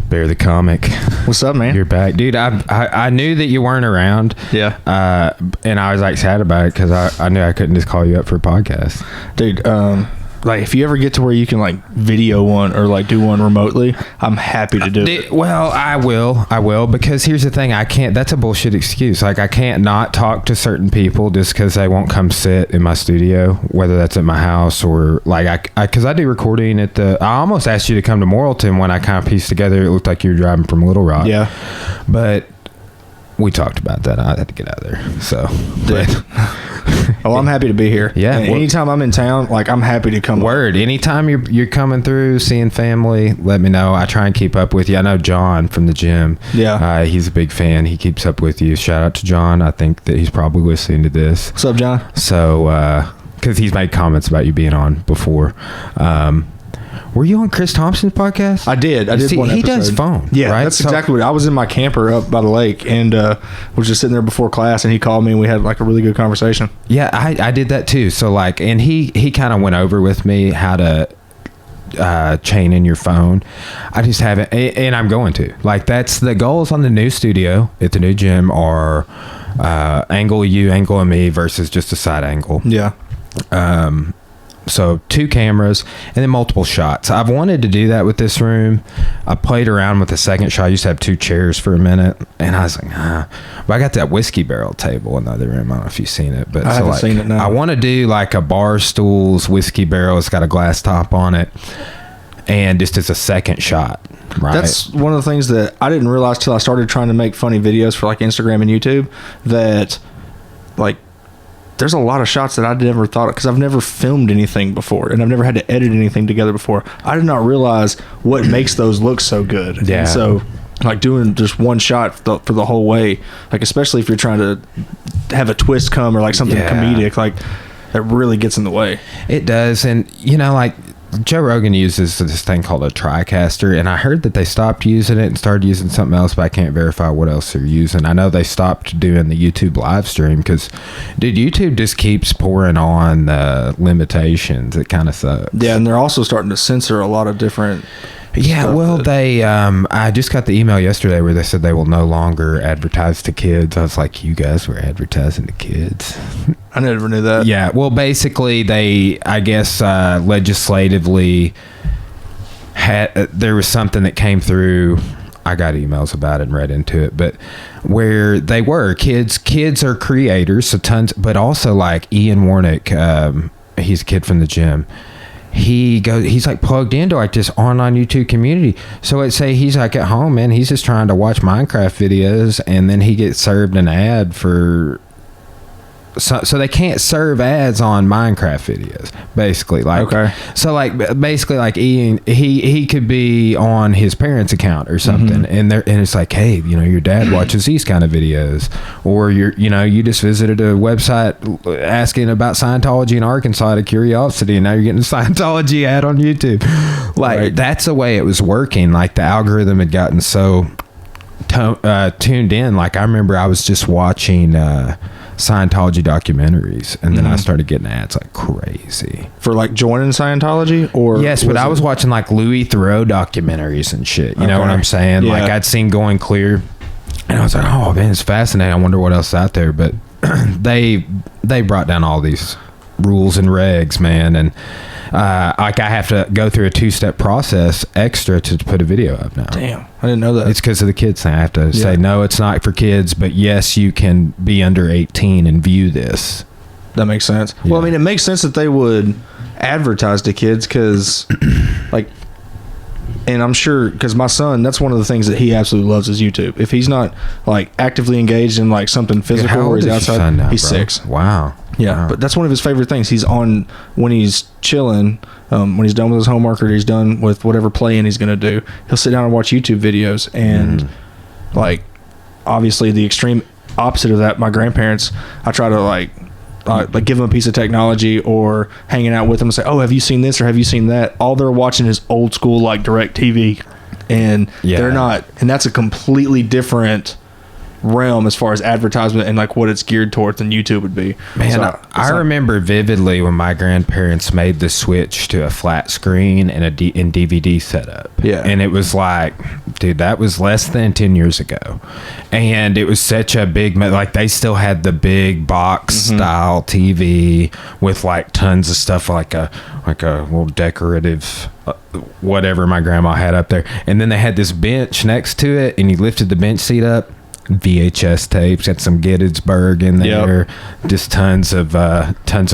Bair the comic. What's up, man? You're back, dude. I knew that you weren't around. Yeah. And I was like sad about it because I knew I couldn't just call you up for a podcast, Dude. Like, if you ever get to where you can like video one or like do one remotely, I'm happy to do it. Well, I will, because here's the thing. I can't, that's a bullshit excuse. Like, I can't not talk to certain people just because they won't come sit in my studio, whether that's at my house or like, because I do recording at I almost asked you to come to Morrilton when I kind of pieced together. It looked like you were driving from Little Rock. Yeah. But we talked about that. I had to get out of there. So, I'm happy to be here. Yeah. And anytime I'm in town, like, I'm happy to come. Word. Anytime you're coming through, seeing family, let me know. I try and keep up with you. I know John from the gym. Yeah. He's a big fan. He keeps up with you. Shout out to John. I think that he's probably listening to this. What's up, John? So, because he's made comments about you being on before. Were you on Chris Thompson's podcast? I did. See, one episode. He does phone. Yeah, right? that's exactly what I was in my camper up by the lake and was just sitting there before class, and he called me and we had like a really good conversation. Yeah, I did that too. So like, and he kind of went over with me how to chain in your phone. I just haven't, and I'm going to. Like, that's the goals on the new studio at the new gym are angle you, angle of me versus just a side angle. Yeah. So 2 cameras and then multiple shots. I've wanted to do that with this room. I played around with the second shot. I used to have 2 chairs for a minute, and I was like, But I got that whiskey barrel table in the other room. I don't know if you've seen it, but I haven't seen it. No. I want to do like a bar stools whiskey barrel. It's got a glass top on it, and just as a second shot. Right. That's one of the things that I didn't realize till I started trying to make funny videos for like Instagram and YouTube, that like there's a lot of shots that I never thought of, because I've never filmed anything before and I've never had to edit anything together before. I did not realize what makes those look so good. Yeah. And so like doing just one shot for the whole way, like especially if you're trying to have a twist come or like something comedic, like that really gets in the way. It does. And you know, like Joe Rogan uses this thing called a TriCaster, and I heard that they stopped using it and started using something else, but I can't verify what else they're using. I know they stopped doing the YouTube live stream because, dude, YouTube just keeps pouring on limitations. It kind of sucks. Yeah, and they're also starting to censor a lot of different well, they I just got the email yesterday where they said they will no longer advertise to kids. I was like, you guys were advertising to kids? I never knew that. Yeah, well, basically they, I guess, legislatively there was something that came through. I got emails about it and read into it, but where they were kids are creators, so tons, but also like Ian Warnick, he's a kid from the gym. He's like plugged into like this online YouTube community. So let's say he's like at home, man, he's just trying to watch Minecraft videos, and then he gets served an ad for, so they can't serve ads on Minecraft videos, basically. Like, okay. So like basically like Ian, he could be on his parents' account or something, and it's like, hey, you know, your dad watches these kind of videos, or you just visited a website asking about Scientology in Arkansas out of curiosity, and now you're getting a Scientology ad on YouTube. Like, right. That's the way it was working. Like, the algorithm had gotten so tuned in. Like, I remember I was just watching Scientology documentaries, and then I started getting ads like crazy for like joining Scientology, or yes, but I was watching like Louis Theroux documentaries and shit. You know what I'm saying? Yeah. Like, I'd seen Going Clear, and I was like, oh man, it's fascinating. I wonder what else is out there. But they brought down all these rules and regs, man, and like I have to go through a 2-step process extra to put a video up now. Damn, I didn't know that. It's because of the kids thing. I have to say, no, it's not for kids, but yes, you can be under 18 and view this. That makes sense. Yeah. Well, I mean, it makes sense that they would advertise to kids because, like, and I'm sure because my son, that's one of the things that he absolutely loves is YouTube. If he's not like actively engaged in like something physical or he's outside, now, he's 6. Wow. Yeah, wow. But that's one of his favorite things. He's on when he's chilling, when he's done with his homework or he's done with whatever playing he's going to do. He'll sit down and watch YouTube videos. And like, obviously the extreme opposite of that, my grandparents, I try to like give them a piece of technology or hanging out with them and say, oh, have you seen this or have you seen that? All they're watching is old school like direct TV, and they're not, and that's a completely different realm as far as advertisement and like what it's geared towards than YouTube would be. Man, So, I remember vividly when my grandparents made the switch to a flat screen and and DVD setup. Yeah. And it was like, dude, that was less than 10 years ago. And it was such a big, like they still had the big box style TV with like tons of stuff, like a little decorative whatever my grandma had up there. And then they had this bench next to it, and you lifted the bench seat up. VHS tapes, had some Gettysburg in there. Just tons of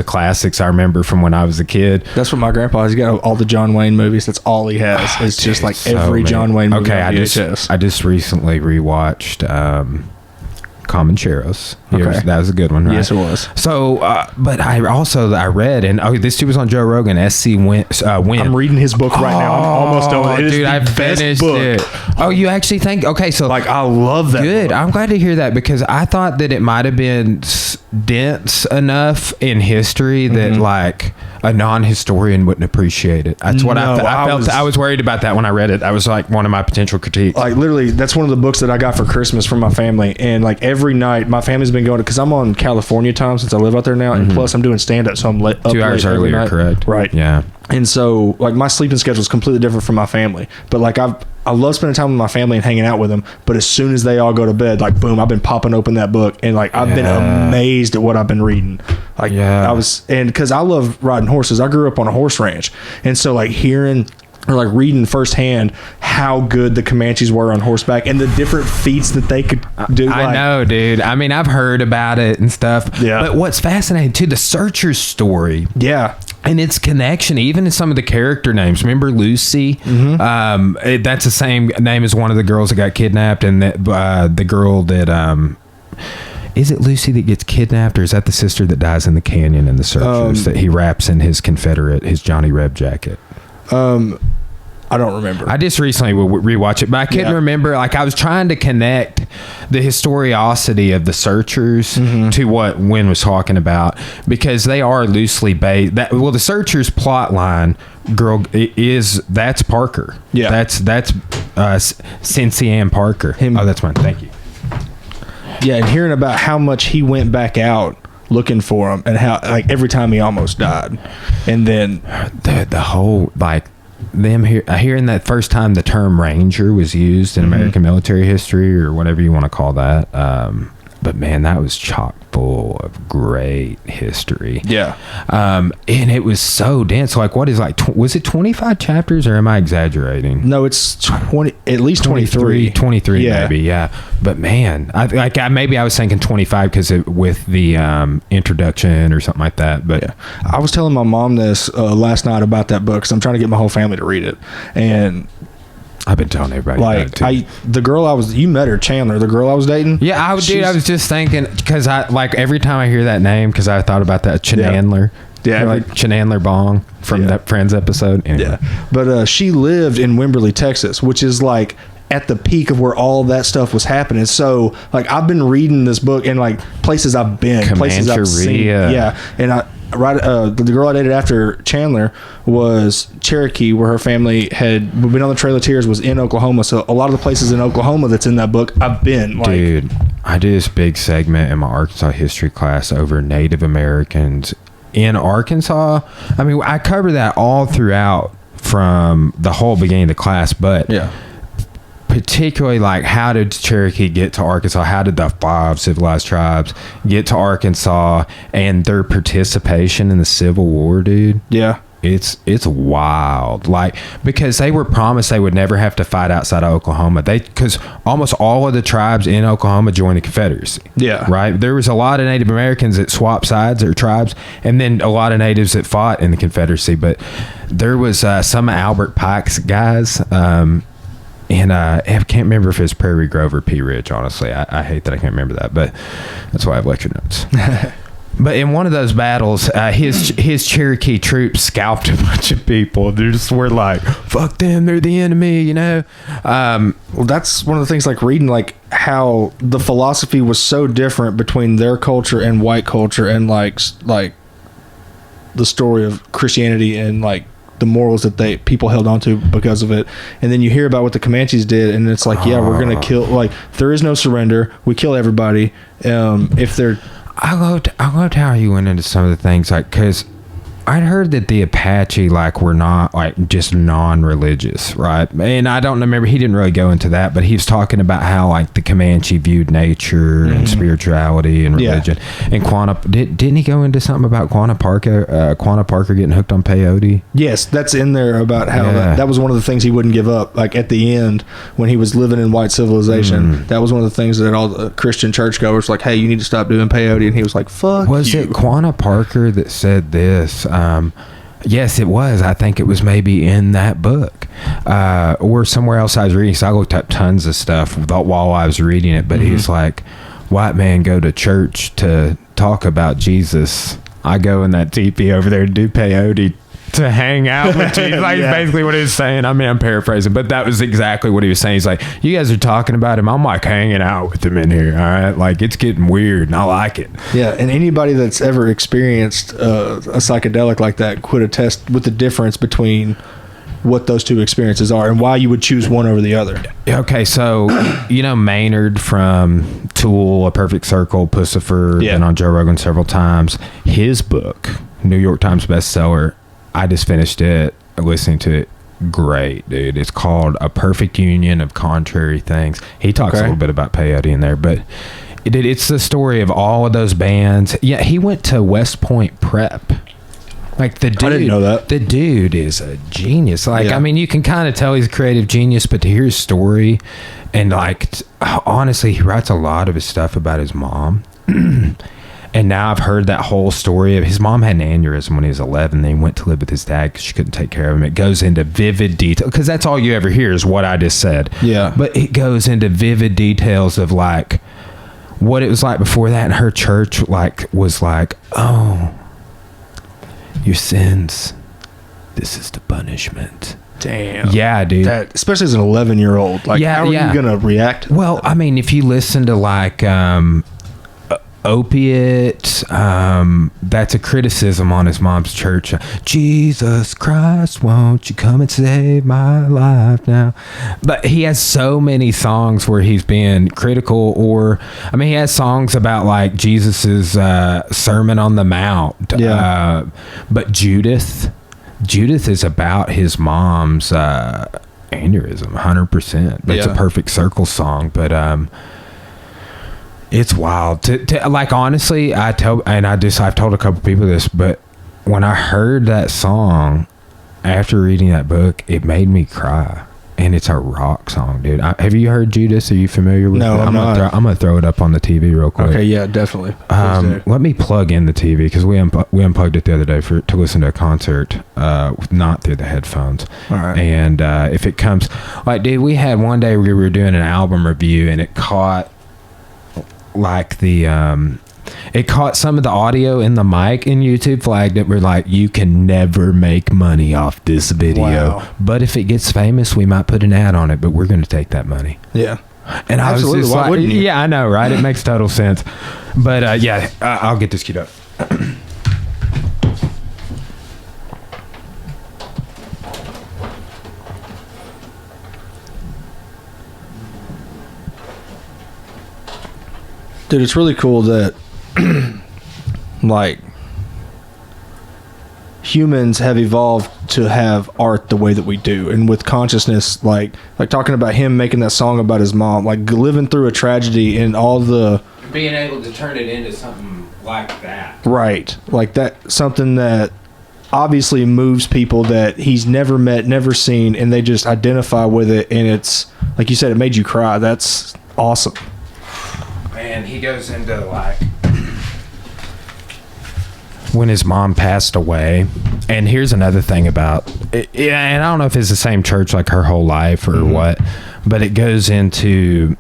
classics I remember from when I was a kid. That's what my grandpa has. He got all the John Wayne movies. That's all he has. It's Dude, just like so every many. John Wayne movie Okay, on VHS. I just recently rewatched Comancheros. Okay. That was a good one, right? Yes, it was. So, but I read, and this dude was on Joe Rogan. SC Win. I'm reading his book right now. I'm almost done with it. It is Dude, the I best finished book. it. Oh, you actually think? Okay, so Like, I love that good. book. I'm glad to hear that, because I thought that it might have been dense enough in history that like a non-historian wouldn't appreciate it. That's what I felt. I was worried about that when I read it. That was like one of my potential critiques. Like, literally, that's one of the books that I got for Christmas from my family. And like every night, my family's been going to, because I'm on California time since I live out there now, and plus I'm doing stand-up, so I'm up 2 hours late every earlier, night. correct? Right. Yeah. And so, like, my sleeping schedule is completely different from my family. But like, I love spending time with my family and hanging out with them. But as soon as they all go to bed, like, boom, I've been popping open that book, and like I've been amazed at what I've been reading. Like, and because I love riding horses, I grew up on a horse ranch, and so like hearing or like reading firsthand how good the Comanches were on horseback and the different feats that they could do. I know, dude. I mean, I've heard about it and stuff. Yeah. But what's fascinating too, the Searchers story. Yeah. And its connection, even in some of the character names. Remember Lucy? That's the same name as one of the girls that got kidnapped, and that the girl that is it Lucy that gets kidnapped, or is that the sister that dies in the canyon in the Searchers that he wraps in his his Johnny Reb jacket? I don't remember. I just recently rewatch it, but I couldn't remember. Like, I was trying to connect the historiosity of the Searchers to what Wynn was talking about, because they are loosely based. The Searchers plot line, that's Parker. Yeah, that's Cincy Ann Parker. Oh, that's mine. Thank you. Yeah, and hearing about how much he went back out looking for him, and how like every time he almost died, and then the whole like. Them hearing that first time the term Ranger was used in American military history, or whatever you want to call that. But man, that was chock full of great history. Yeah. And it was so dense. Like, what is was it 25 chapters, or am I exaggerating? No, it's 20, at least 23. 23 maybe, yeah. But man, maybe I was thinking 25 because with the introduction or something like that. But yeah. I was telling my mom this last night about that book, because I'm trying to get my whole family to read it. And I've been telling everybody like that too. The girl you met her, Chandler, the girl I was dating. Yeah, I was just thinking, because I like every time I hear that name, because I thought about that Chenandler. Yeah, like Chenandler Bong from that Friends episode. Anyway. Yeah, but she lived in Wimberley, Texas, which is like at the peak of where all that stuff was happening. So like I've been reading this book, and like places I've been, places I've seen. Yeah, and the girl I dated after Chandler was Cherokee, where her family had been on the Trail of Tears, was in Oklahoma. So a lot of the places in Oklahoma that's in that book, I've been. Like, dude, I did this big segment in my Arkansas history class over Native Americans in Arkansas. I mean, I cover that all throughout from the whole beginning of the class, but particularly like, how did Cherokee get to Arkansas? How did the 5 civilized tribes get to Arkansas, and their participation in the Civil War, dude? Yeah. It's wild. Like, because they were promised they would never have to fight outside of Oklahoma. Because almost all of the tribes in Oklahoma joined the Confederacy. Yeah. Right? There was a lot of Native Americans that swapped sides or tribes, and then a lot of natives that fought in the Confederacy. But there was some Albert Pike's guys, and I can't remember if it's Prairie Grove or Pea Ridge, honestly. I hate that I can't remember that, but that's why I have lecture notes. But in one of those battles, his Cherokee troops scalped a bunch of people. They just were like, fuck them, they're the enemy, you know? Well, that's one of the things, like reading like how the philosophy was so different between their culture and white culture, and like the story of Christianity and like the morals that people held on to because of it. And then you hear about what the Comanches did, and it's like, yeah, we're gonna kill. Like, there is no surrender. We kill everybody. If they're, I'll go to how you went into some of the things, like, because I'd heard that the Apache, like, were not, like, just non-religious, right? And I don't remember, he didn't really go into that, but he was talking about how, like, the Comanche viewed nature and spirituality and religion. And didn't he go into something about Quanah Parker getting hooked on peyote? Yes, that's in there about how that was one of the things he wouldn't give up. Like, at the end, when he was living in white civilization, that was one of the things that all the Christian churchgoers were like, hey, you need to stop doing peyote. And he was like, fuck Was it Quanah Parker that said this? Yes, it was. I think it was maybe in that book or somewhere else I was reading. So I looked up tons of stuff while I was reading it. But he's like, white man go to church to talk about Jesus. I go in that teepee over there to do peyote to hang out with Jesus. Like, basically what he was saying. I mean, I'm paraphrasing, but that was exactly what he was saying. He's like, you guys are talking about him. I'm like hanging out with him in here. All right. Like, it's getting weird and I like it. Yeah. And anybody that's ever experienced a psychedelic like that could attest with the difference between what those two experiences are and why you would choose one over the other. Okay. So, you know, Maynard from Tool, A Perfect Circle, Pussifer, been on Joe Rogan several times. His book, New York Times bestseller, I just finished it, listening to it. Great, dude. It's called A Perfect Union of Contrary Things. He talks a little bit about peyote in there, but it's the story of all of those bands. Yeah, he went to West Point Prep. Like, the dude, I didn't know that. The dude is a genius. Like, I mean, you can kind of tell he's a creative genius, but to hear his story, and like, honestly, he writes a lot of his stuff about his mom. And now I've heard that whole story of his mom had an aneurysm when he was 11. Then he went to live with his dad because she couldn't take care of him. It goes into vivid detail because that's all you ever hear is what I just said. Yeah. But it goes into vivid details of like what it was like before that. And her church was like, oh, your sins. This is the punishment. Damn. Yeah, dude. Especially as an 11-year-old. Like, how are you going to react? Well, I mean, if you listen to like, Opiate, that's a criticism on his mom's church. Jesus Christ, won't you come and save my life now? But he has so many songs where he's being critical, or I mean, he has songs about like Jesus's Sermon on the Mount. But Judith is about his mom's aneurysm, 100%. But it's a Perfect Circle song, but it's wild to like, honestly, I've told a couple people this, but when I heard that song after reading that book, it made me cry. And it's a rock song, dude. Have you heard Judas? Are you familiar with it? No, I'm not. I'm gonna throw it up on the TV real quick. Okay, yeah, definitely. Let me plug in the TV because we unplugged it the other day to listen to a concert, not through the headphones. All right. And if it comes, like, dude, we had one day we were doing an album review and it caught like it caught some of the audio in the mic, and YouTube flagged it. We're like, you can never make money off this video, but if it gets famous, we might put an ad on it, but we're going to take that money. Yeah. And I was just Why like, wouldn't you? yeah, I know, right? It makes total sense. But I'll get this queued up. Dude, it's really cool that like humans have evolved to have art the way that we do, and with consciousness, like talking about him making that song about his mom, like living through a tragedy and all the being able to turn it into something like that, right? Like that, something that obviously moves people that he's never met, never seen, and they just identify with it, and it's like you said, it made you cry. That's awesome. And he goes into like when his mom passed away. And here's another thing about it, and I don't know if it's the same church like her whole life or what, but it goes into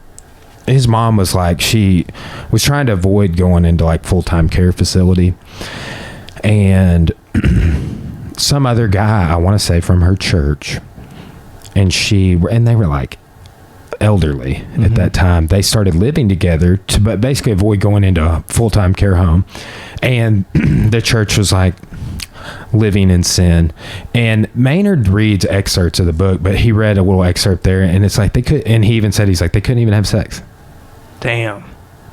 his mom was like, she was trying to avoid going into like full-time care facility, and some other guy, I want to say from her church, and they were like elderly at that time. They started living together to basically avoid going into a full-time care home, and the church was like, living in sin. And Maynard reads excerpts of the book, but he read a little excerpt there, and it's like they could, and he even said, he's like, they couldn't even have sex. Damn.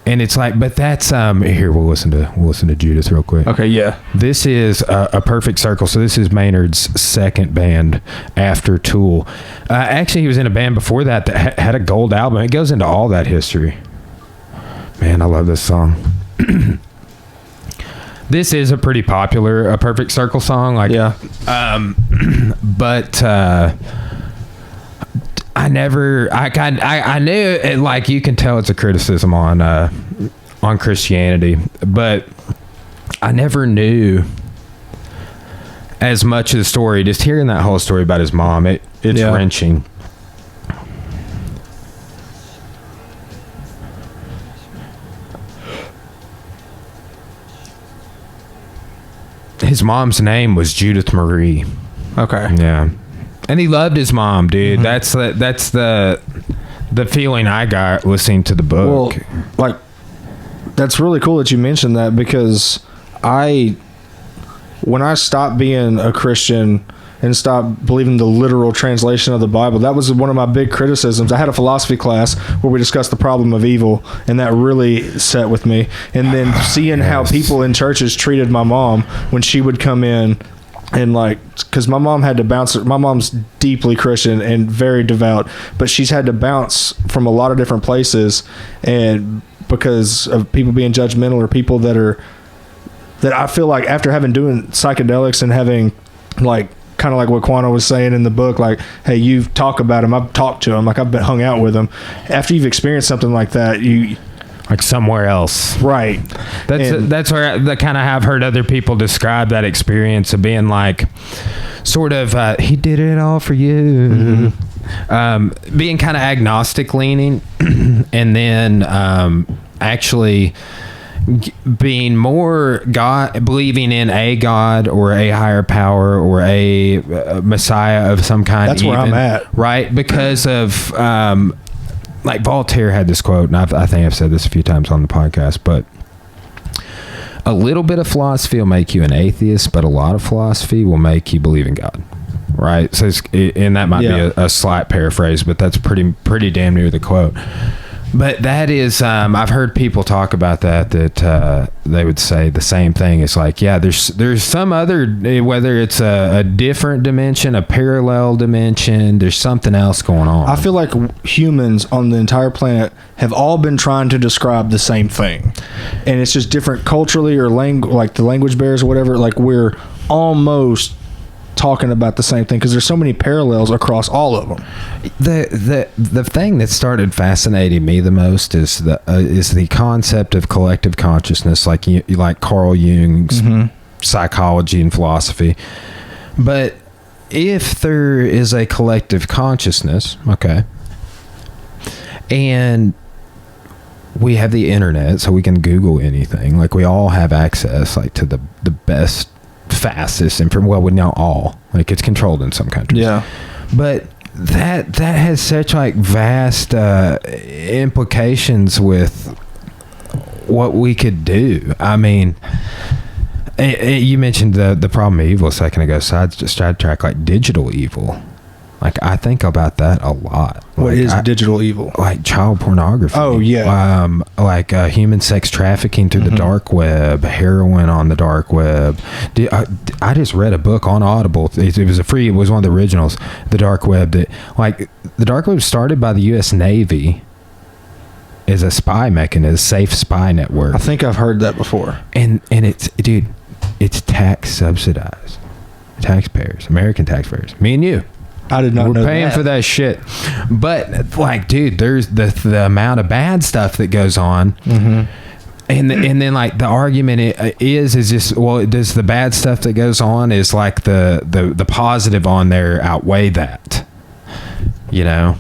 And it's like, but that's here, we'll listen to Judas real quick. Okay, yeah. This is a perfect circle. So this is Maynard's second band after Tool. Actually, he was in a band before that had a gold album. It goes into all that history. Man, I love this song. This is a pretty popular, a Perfect Circle song. Like, yeah. But I knew it, like, you can tell it's a criticism on Christianity, but I never knew as much of the story. Just hearing that whole story about his mom, it's wrenching. His mom's name was Judith Marie. Okay. Yeah. And he loved his mom, dude. Mm-hmm. That's the feeling I got listening to the book. Well, like, that's really cool that you mentioned that, because when I stopped being a Christian and stopped believing the literal translation of the Bible, that was one of my big criticisms. I had a philosophy class where we discussed the problem of evil, and that really set with me. And then seeing how people in churches treated my mom when she would come in, and like, because my mom had to bounce. My mom's deeply Christian and very devout, but she's had to bounce from a lot of different places, and because of people being judgmental, or people that I feel like after doing psychedelics and having, like, kind of like what Quano was saying in the book, like, hey, you talk about him, I've talked to him, like, I've been hung out with him. After you've experienced something like that, you like somewhere else, right? That's where I kind of have heard other people describe that experience of being like, sort of, he did it all for you. Mm-hmm. Being kind of agnostic leaning, and then actually being more God, believing in a God or a higher power or a Messiah of some kind. That's where I'm at, right? Because of like Voltaire had this quote, and I think I've said this a few times on the podcast, but a little bit of philosophy will make you an atheist, but a lot of philosophy will make you believe in God, right? So, and that might be a slight paraphrase, but that's pretty damn near the quote. But that is, I've heard people talk about that they would say the same thing. It's like, yeah, there's some other, whether it's a different dimension, a parallel dimension, there's something else going on. I feel like humans on the entire planet have all been trying to describe the same thing, and it's just different culturally, or like the language barriers or whatever. Like, we're almost talking about the same thing because there's so many parallels across all of them. The thing that started fascinating me the most is the concept of collective consciousness, like Carl Jung's psychology and philosophy. But if there is a collective consciousness, okay, and we have the internet, so we can Google anything, like, we all have access, like, to the best, fastest, and we know all, like, it's controlled in some countries, but that has such, like, vast implications with what we could do. I mean, you mentioned the problem of evil a second ago, sidetrack, like digital evil. Like, I think about that a lot. What is digital evil? Like child pornography. Oh, yeah. Like human sex trafficking through the dark web, heroin on the dark web. I just read a book on Audible. It was one of the originals, The Dark Web. The dark web started by the U.S. Navy as a spy mechanism, safe spy network. I think I've heard that before. And it's tax subsidized. Taxpayers, American taxpayers, me and you. I did not know that. We're paying for that shit. But, like, dude, there's the amount of bad stuff that goes on. Mm-hmm. And then, like, the argument is just, well, does the bad stuff that goes on, is like the positive on there outweigh that? You know?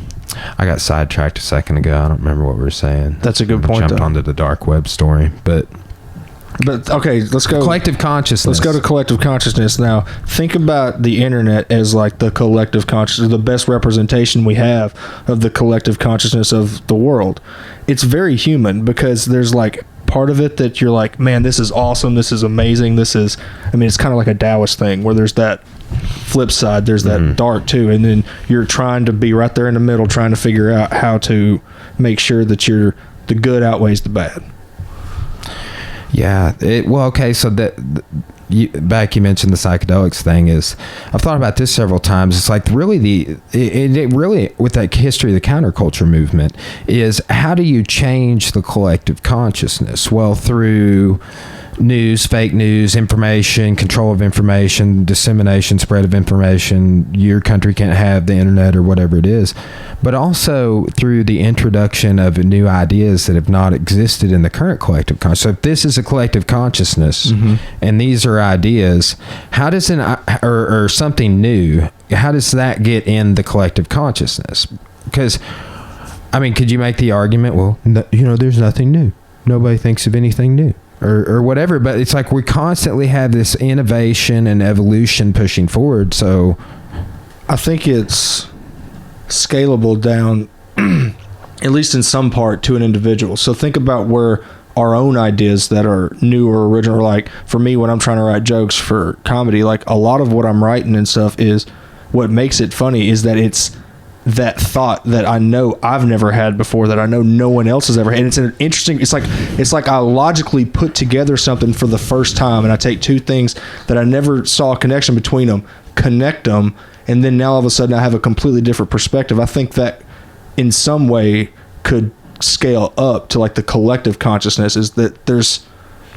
I got sidetracked a second ago. I don't remember what we were saying. That's a good point, Jumped onto the dark web story. But okay, let's go. Collective consciousness. Let's go to collective consciousness now. Think about the internet as like the collective consciousness, the best representation we have of the collective consciousness of the world. It's very human because there's like part of it that you're like, man, this is awesome, this is amazing, this is, I mean, it's kind of like a Taoist thing where there's that flip side, there's that dark too, and then you're trying to be right there in the middle, trying to figure out how to make sure that the good outweighs the bad. Yeah. Okay. So you mentioned the psychedelics thing. Is I've thought about this several times. It's like really it really with that history of the counterculture movement is how do you change the collective consciousness? Well, through news, fake news, information, control of information, dissemination, spread of information. Your country can't have the internet or whatever it is, but also through the introduction of new ideas that have not existed in the current collective consciousness. So if this is a collective consciousness and these are ideas, how does or something new, how does that get in the collective consciousness? Because, I mean, could you make the argument, well, there's nothing new. Nobody thinks of anything new. Or whatever, but it's like we constantly have this innovation and evolution pushing forward. So I think it's scalable down, at least in some part, to an individual. So think about where our own ideas that are new or original, like for me, when I'm trying to write jokes for comedy, like a lot of what I'm writing and stuff is what makes it funny is that it's that thought that I know I've never had before, that I know no one else has ever had. And it's an interesting, it's like I logically put together something for the first time, and I take two things that I never saw a connection between them, connect them, and then now all of a sudden I have a completely different perspective. I think that in some way could scale up to like the collective consciousness, is that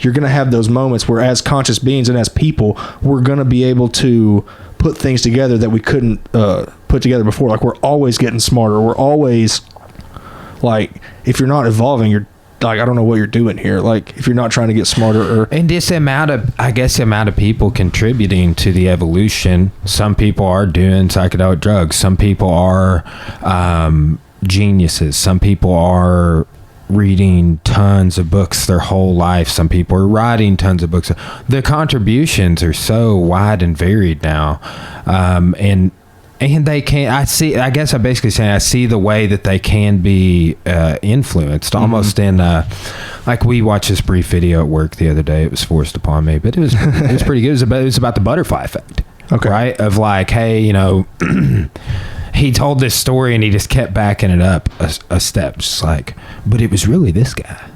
you're going to have those moments where as conscious beings and as people, we're going to be able to put things together that we couldn't put together before. Like we're always getting smarter. We're always like, if you're not evolving, you're like, I don't know what you're doing here. Like if you're not trying to get smarter and this amount of people contributing to the evolution. Some people are doing psychedelic drugs. Some people are geniuses. Some people are reading tons of books their whole life. Some people are writing tons of books. The contributions are so wide and varied now, and they can. I guess I'm basically saying I see the way that they can be influenced, almost in like we watched this brief video at work the other day. It was forced upon me, but it was pretty good. It was about the butterfly effect, okay, right? Of like, hey, he told this story and he just kept backing it up a step, just like, but it was really this guy.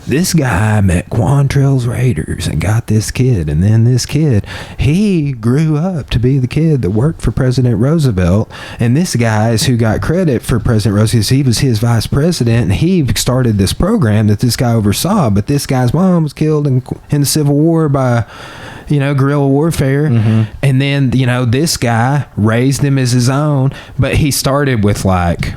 This guy met Quantrill's Raiders and got this kid. And then this kid, he grew up to be the kid that worked for President Roosevelt. And this guy is who got credit for President Roosevelt. He was his vice president. And he started this program that this guy oversaw. But this guy's mom was killed in the Civil War by, guerrilla warfare. And then, this guy raised him as his own. But he started with like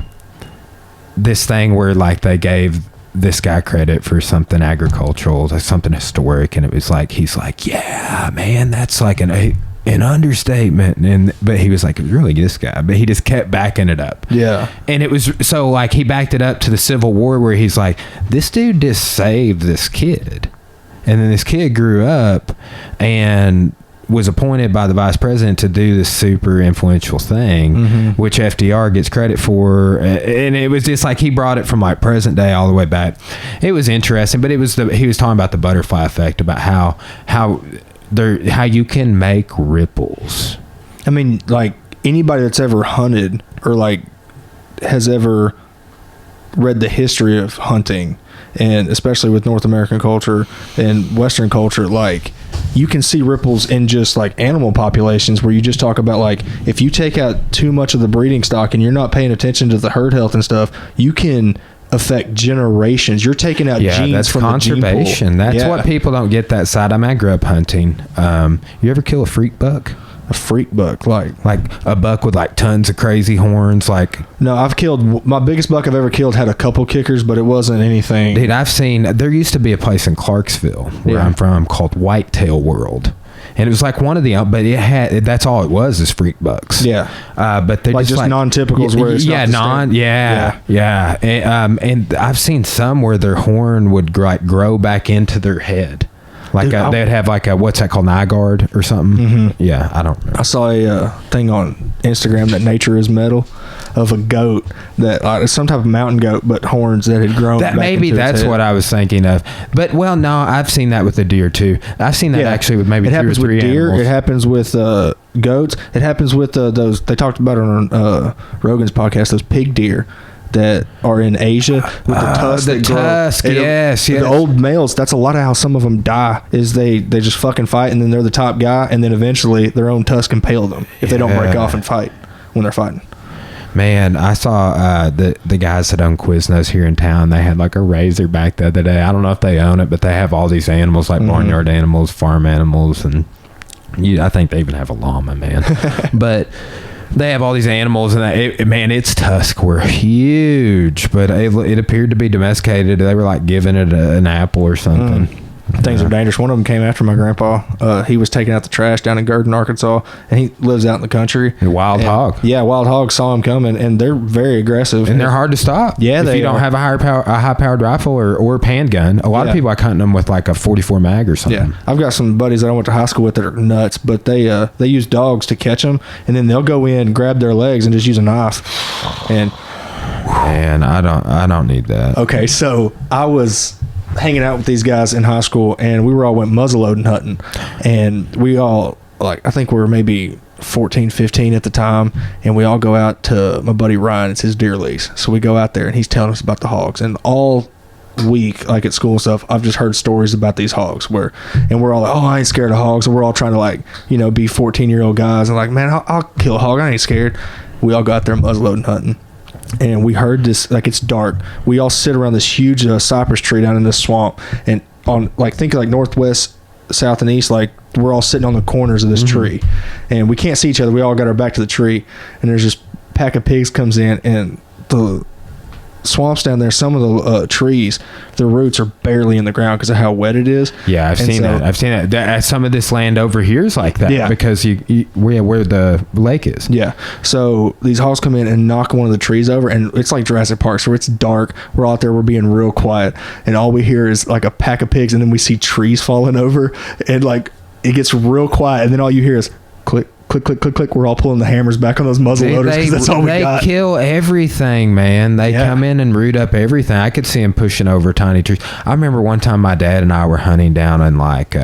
this thing where like they gave this guy credit for something agricultural, like something historic, and it was like, he's like, yeah, man, that's like an understatement. But he was like, it was really this guy, but he just kept backing it up. Yeah. And it was so like he backed it up to the Civil War, where he's like, this dude just saved this kid. And then this kid grew up and was appointed by the vice president to do this super influential thing, which FDR gets credit for. And it was just like, he brought it from like present day all the way back. It was interesting, but he was talking about the butterfly effect, about how you can make ripples. I mean, like anybody that's ever hunted or like has ever read the history of hunting, and especially with North American culture and Western culture, like you can see ripples in just like animal populations, where you just talk about like, if you take out too much of the breeding stock and you're not paying attention to the herd health and stuff, you can affect generations. You're taking out genes from conservation. The gene pool. That's what people don't get that side. I mean, I grew up hunting. You ever kill a freak buck? A freak buck, like a buck with like tons of crazy horns. Like, no, I've killed, my biggest buck I've ever killed had a couple kickers, but it wasn't anything. Dude, I've seen, there used to be a place in Clarksville where I'm from called Whitetail World, and it was like one of the, but it had, that's all it was, is freak bucks. Yeah. But they're like just non-typicals, where it's and I've seen some where their horn would like grow back into their head. Like they'd have like a, what's that called, an eye guard or something? Yeah, I don't remember. I saw a thing on Instagram that nature is metal of a goat that it's some type of mountain goat but horns that had grown. That maybe that's what I was thinking of. But well, no, I've seen that with the deer too. I've seen that actually with maybe 2 or 3 deer. animals. It happens with goats. It happens with those they talked about on Rogan's podcast. Those pig deer that are in Asia with the tusk. The tusk, yes. The old males. That's a lot of how some of them die. Is they just fucking fight, and then they're the top guy, and then eventually their own tusk impale them if they don't break off and fight when they're fighting. Man, I saw the guys that own Quiznos here in town. They had like a Razorback the other day. I don't know if they own it, but they have all these animals like barnyard animals, farm animals, and I think they even have a llama, man. But they have all these animals, and its tusks were huge, but it appeared to be domesticated. They were like giving it an apple or something. Things are dangerous. One of them came after my grandpa. He was taking out the trash down in Gurdon, Arkansas, and he lives out in the country. Wild hog. Yeah, wild hogs saw him coming, and they're very aggressive. And they're hard to stop. Yeah, if you don't have a high-powered rifle or handgun. A lot of people like hunting them with like a 44 mag or something. Yeah, I've got some buddies that I went to high school with that are nuts, but they use dogs to catch them, and then they'll go in, grab their legs, and just use a knife. And man, I don't need that. Okay, so I was hanging out with these guys in high school, and we went muzzleloading hunting, and we all, like, I think we were maybe 14, 15 at the time, and we all go out to my buddy Ryan. It's his deer lease. So we go out there, and he's telling us about the hogs, and all week, like at school and stuff, I've just heard stories about these hogs and we're all like, oh, I ain't scared of hogs, and we're all trying to, like, be 14-year-old guys and like, man, I'll kill a hog, I ain't scared. We all go out there muzzleloading hunting. And we heard this, like, it's dark. We all sit around this huge cypress tree down in this swamp, and on, like, think of like northwest, south, and east, like, we're all sitting on the corners of this tree, and we can't see each other. We all got our back to the tree, and there's this pack of pigs comes in, and the swamps down there, some of the trees, the roots are barely in the ground because of how wet it is. Yeah, I've seen that. Some of this land over here is like that because where the lake is. Yeah, so these hogs come in and knock one of the trees over, and it's like Jurassic Park, so it's dark. We're out there, we're being real quiet, and all we hear is like a pack of pigs, and then we see trees falling over, and like it gets real quiet, and then all you hear is click, click, click, click, click. We're all pulling the hammers back on those muzzle loaders because that's all we got. They kill everything, man. They come in and root up everything. I could see them pushing over tiny trees. I remember one time my dad and I were hunting down in like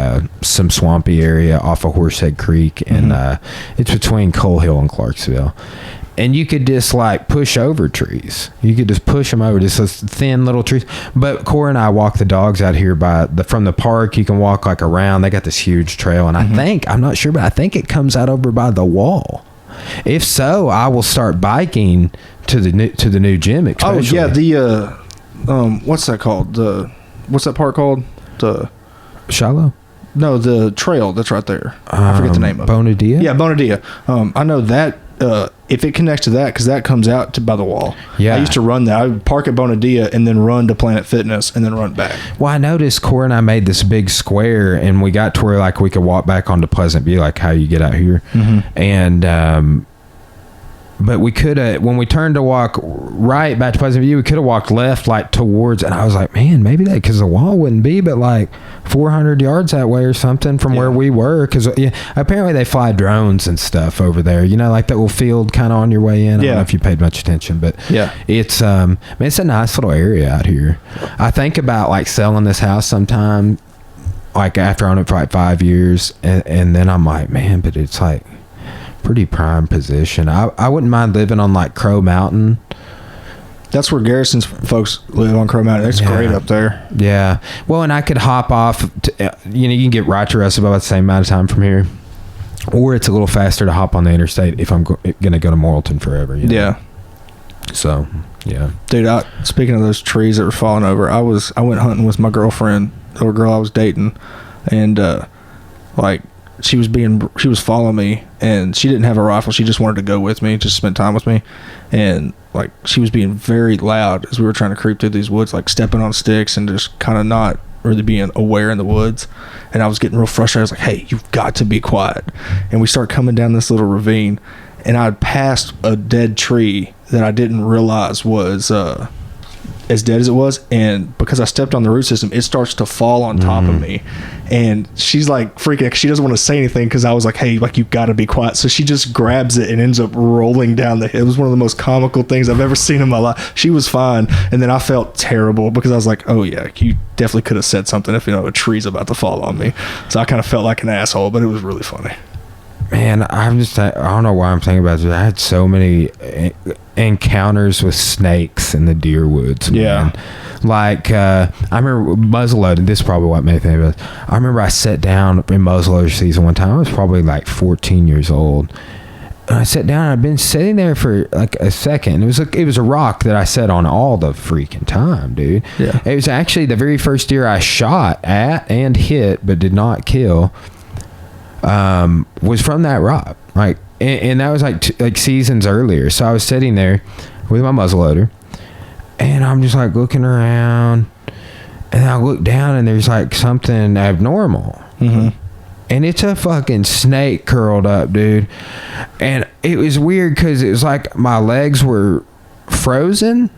some swampy area off of Horsehead Creek, and it's between Coal Hill and Clarksville. And you could just like push over trees. You could just push them over, just those thin little trees. But Cora and I walk the dogs out here from the park. You can walk like around. They got this huge trail, and I'm not sure, but I think it comes out over by the wall. If so, I will start biking to the new gym. Especially. Oh yeah, the what's that called? What's that park called? The Shiloh. No, the trail that's right there. I forget the name of it. Bonadilla? Yeah, Bonadilla. I know that. If it connects to that, because that comes out by the wall. Yeah, I used to run that. I would park at Bonadilla and then run to Planet Fitness and then run back. Well, I noticed Cora and I made this big square, and we got to where like we could walk back onto Pleasant View, like how you get out here, and but we could have, when we turned to walk right back to Pleasant View, we could have walked left like towards, and I was like, man, maybe that, because the wall wouldn't be but like 400 yards that way or something from where we were, because apparently they fly drones and stuff over there, like that little field kind of on your way in. I don't know if you paid much attention, but it's man, it's a nice little area out here. I think about like selling this house sometime, like after owning it for like 5 years, and then I'm like, man, but it's like pretty prime position. I wouldn't mind living on like Crow Mountain. That's where Garrison's folks live, on Crow Mountain. It's great up there. Yeah. Well, and I could hop off you can get right to Russell about the same amount of time from here, or it's a little faster to hop on the interstate if I'm gonna go to Morrilton forever. Yeah. So dude, speaking of those trees that were falling over, I went hunting with my girlfriend, or girl I was dating, and like she was following me, and she didn't have a rifle. She just wanted to go with me, just spend time with me. And like she was being very loud as we were trying to creep through these woods, like stepping on sticks and just kind of not really being aware in the woods. And I was getting real frustrated. I was like, hey, you've got to be quiet. And we start coming down this little ravine, and I had passed a dead tree that I didn't realize was as dead as it was, and because I stepped on the root system, it starts to fall on top of me, and she's like freaking, she doesn't want to say anything because I was like, hey, like, you got to be quiet. So she just grabs it and ends up rolling down the hill. It was one of the most comical things I've ever seen in my life. She was fine, and then I felt terrible because I was like, oh yeah, you definitely could have said something if a tree's about to fall on me. So I kind of felt like an asshole, but it was really funny. Man, I don't know why I'm thinking about this. I had so many encounters with snakes in the deer woods. Man. Yeah. Like, I remember muzzleloading. This is probably what made me think about it. I remember I sat down in muzzleloader season one time. I was probably like 14 years old. And I sat down, and I've been sitting there for like a second. It was a rock that I sat on all the freaking time, dude. Yeah. It was actually the very first deer I shot at and hit, but did not kill. Was from that rock, like, and that was like seasons earlier. So I was sitting there with my muzzleloader, and I'm just like looking around, and I look down, and there's like something abnormal, and it's a fucking snake curled up, dude. And it was weird because it was like my legs were frozen,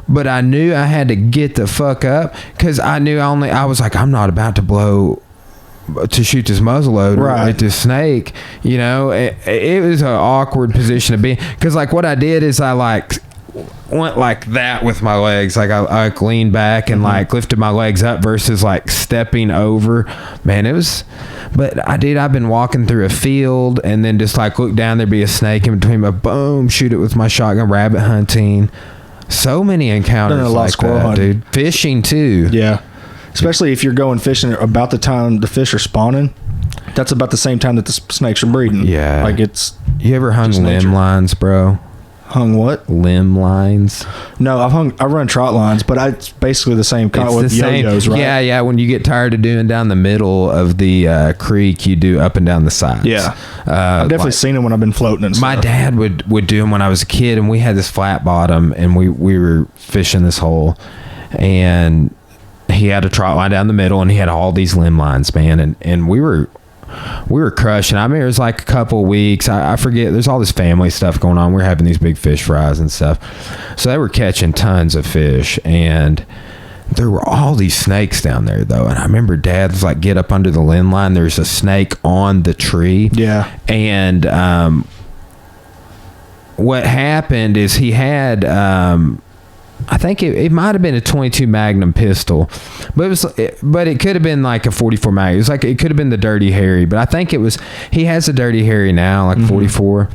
but I knew I had to get the fuck up because I knew I was like, I'm not about to shoot this muzzleloader at this snake. It was an awkward position to be in, because like what I did is I like went like that with my legs, like I leaned back and like lifted my legs up versus like stepping over. Man, it was, but I've been walking through a field and then just like look down, there'd be a snake in between, my boom, shoot it with my shotgun. Rabbit hunting, so many encounters like that, dude. Fishing too. Yeah. Especially if you're going fishing about the time the fish are spawning. That's about the same time that the snakes are breeding. Yeah. Like, it's... You ever hung limb lines, bro? Hung what? Limb lines. No, I run trot lines, but it's basically the same kind with yo-yos, right? Yeah. When you get tired of doing down the middle of the creek, you do up and down the sides. Yeah. I've definitely seen them when I've been floating and stuff. My dad would do them when I was a kid, and we had this flat bottom, and we were fishing this hole, and he had a trot line down the middle, and he had all these limb lines, man, and we were crushing. I mean, it was like a couple of weeks. I forget. There's all this family stuff going on. We're having these big fish fries and stuff. So they were catching tons of fish, and there were all these snakes down there, though. And I remember Dad was like, get up under the limb line. There's a snake on the tree. Yeah. And what happened is he had... I think it might have been a 22 Magnum pistol, but it could have been like a 44 Magnum. It was like, it could have been the Dirty Harry, but I think it was, he has a Dirty Harry now, like 44.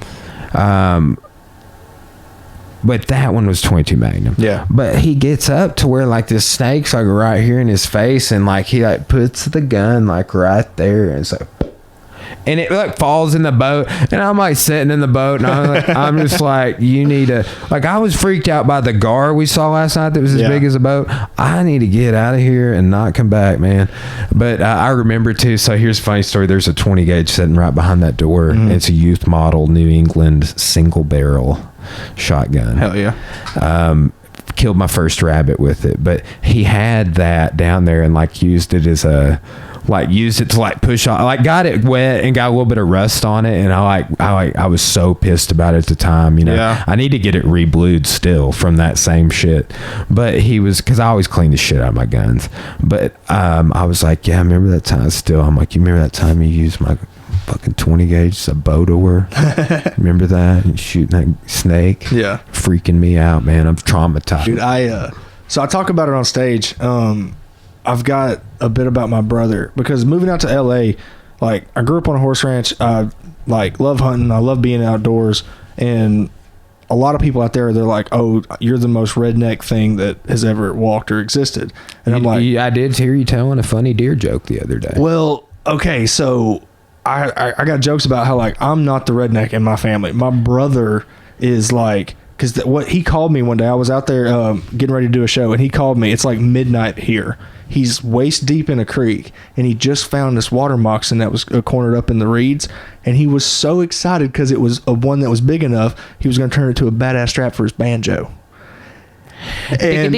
But that one was 22 Magnum. Yeah. But he gets up to where like this snake's like right here in his face, and like he like puts the gun like right there, and so, and it like falls in the boat, and I'm like sitting in the boat, and I'm just like, you need to, like, I was freaked out by the gar we saw last night that was as big as a boat. I need to get out of here and not come back, man. But I remember too, so here's a funny story. There's a 20 gauge sitting right behind that door. It's a youth model New England single barrel shotgun. Hell yeah. Killed my first rabbit with it, but he had that down there and like used it to like push on, like got it wet and got a little bit of rust on it, and I was so pissed about it at the time, Yeah. I need to get it reblued still from that same shit, but he was, because I always clean the shit out of my guns, but I was like, yeah, I remember that time still. I'm like, you remember that time you used my fucking 20 gauge as a boat oar? Remember that? And shooting that snake? Yeah. Freaking me out, man. I'm traumatized. Dude, so I talk about it on stage. I've got a bit about my brother, because moving out to LA, like, I grew up on a horse ranch. I like love hunting. I love being outdoors, and a lot of people out there, they're like, oh, you're the most redneck thing that has ever walked or existed. And I'm like, I did hear you telling a funny deer joke the other day. Well, okay, so I got jokes about how, like, I'm not the redneck in my family. My brother is like, because what he called me one day, I was out there getting ready to do a show, and he called me. It's like midnight here. He's waist deep in a creek, and he just found this water moccasin that was cornered up in the reeds, and he was so excited because it was one that was big enough he was going to turn it into a badass strap for his banjo. And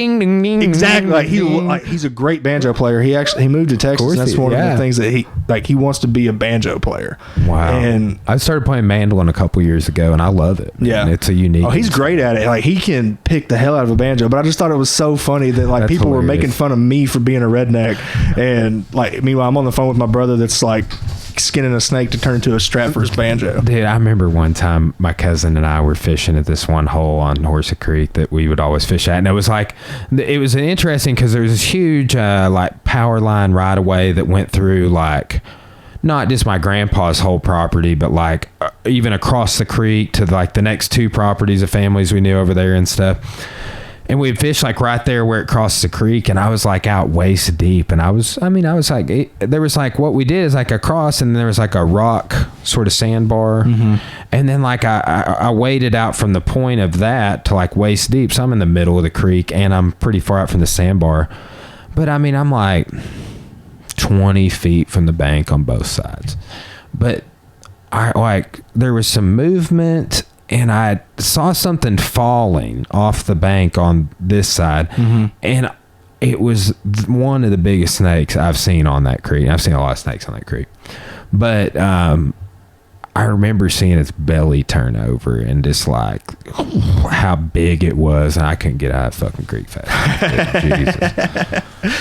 exactly, like he's a great banjo player. He moved to Texas. And that's one of the things that he wants to be a banjo player. Wow. And I started playing mandolin a couple years ago, and I love it. Yeah, it's a unique. Oh, he's great at it. Like he can pick the hell out of a banjo. But I just thought it was so funny that like people were making fun of me for being a redneck, and like meanwhile I'm on the phone with my brother that's like skinning a snake to turn into a strap for his banjo. Dude, I remember one time my cousin and I were fishing at this one hole on Horse Creek that we would always fish at, and it was interesting because there was this huge like power line right away that went through like not just my grandpa's whole property, but like even across the creek to like the next two properties of families we knew over there and stuff. And we'd fish like right there where it crosses the creek, and I was like out waist deep, and I was like, there was like, what we did is like a cross, and there was like a rock sort of sandbar, and then like I waded out from the point of that to like waist deep, so I'm in the middle of the creek, and I'm pretty far out from the sandbar, but I mean I'm like 20 feet from the bank on both sides, but there was some movement. And I saw something falling off the bank on this side, and it was one of the biggest snakes I've seen on that creek. I've seen a lot of snakes on that creek, but I remember seeing its belly turn over and just like how big it was, and I couldn't get out of fucking creek fast. Jesus.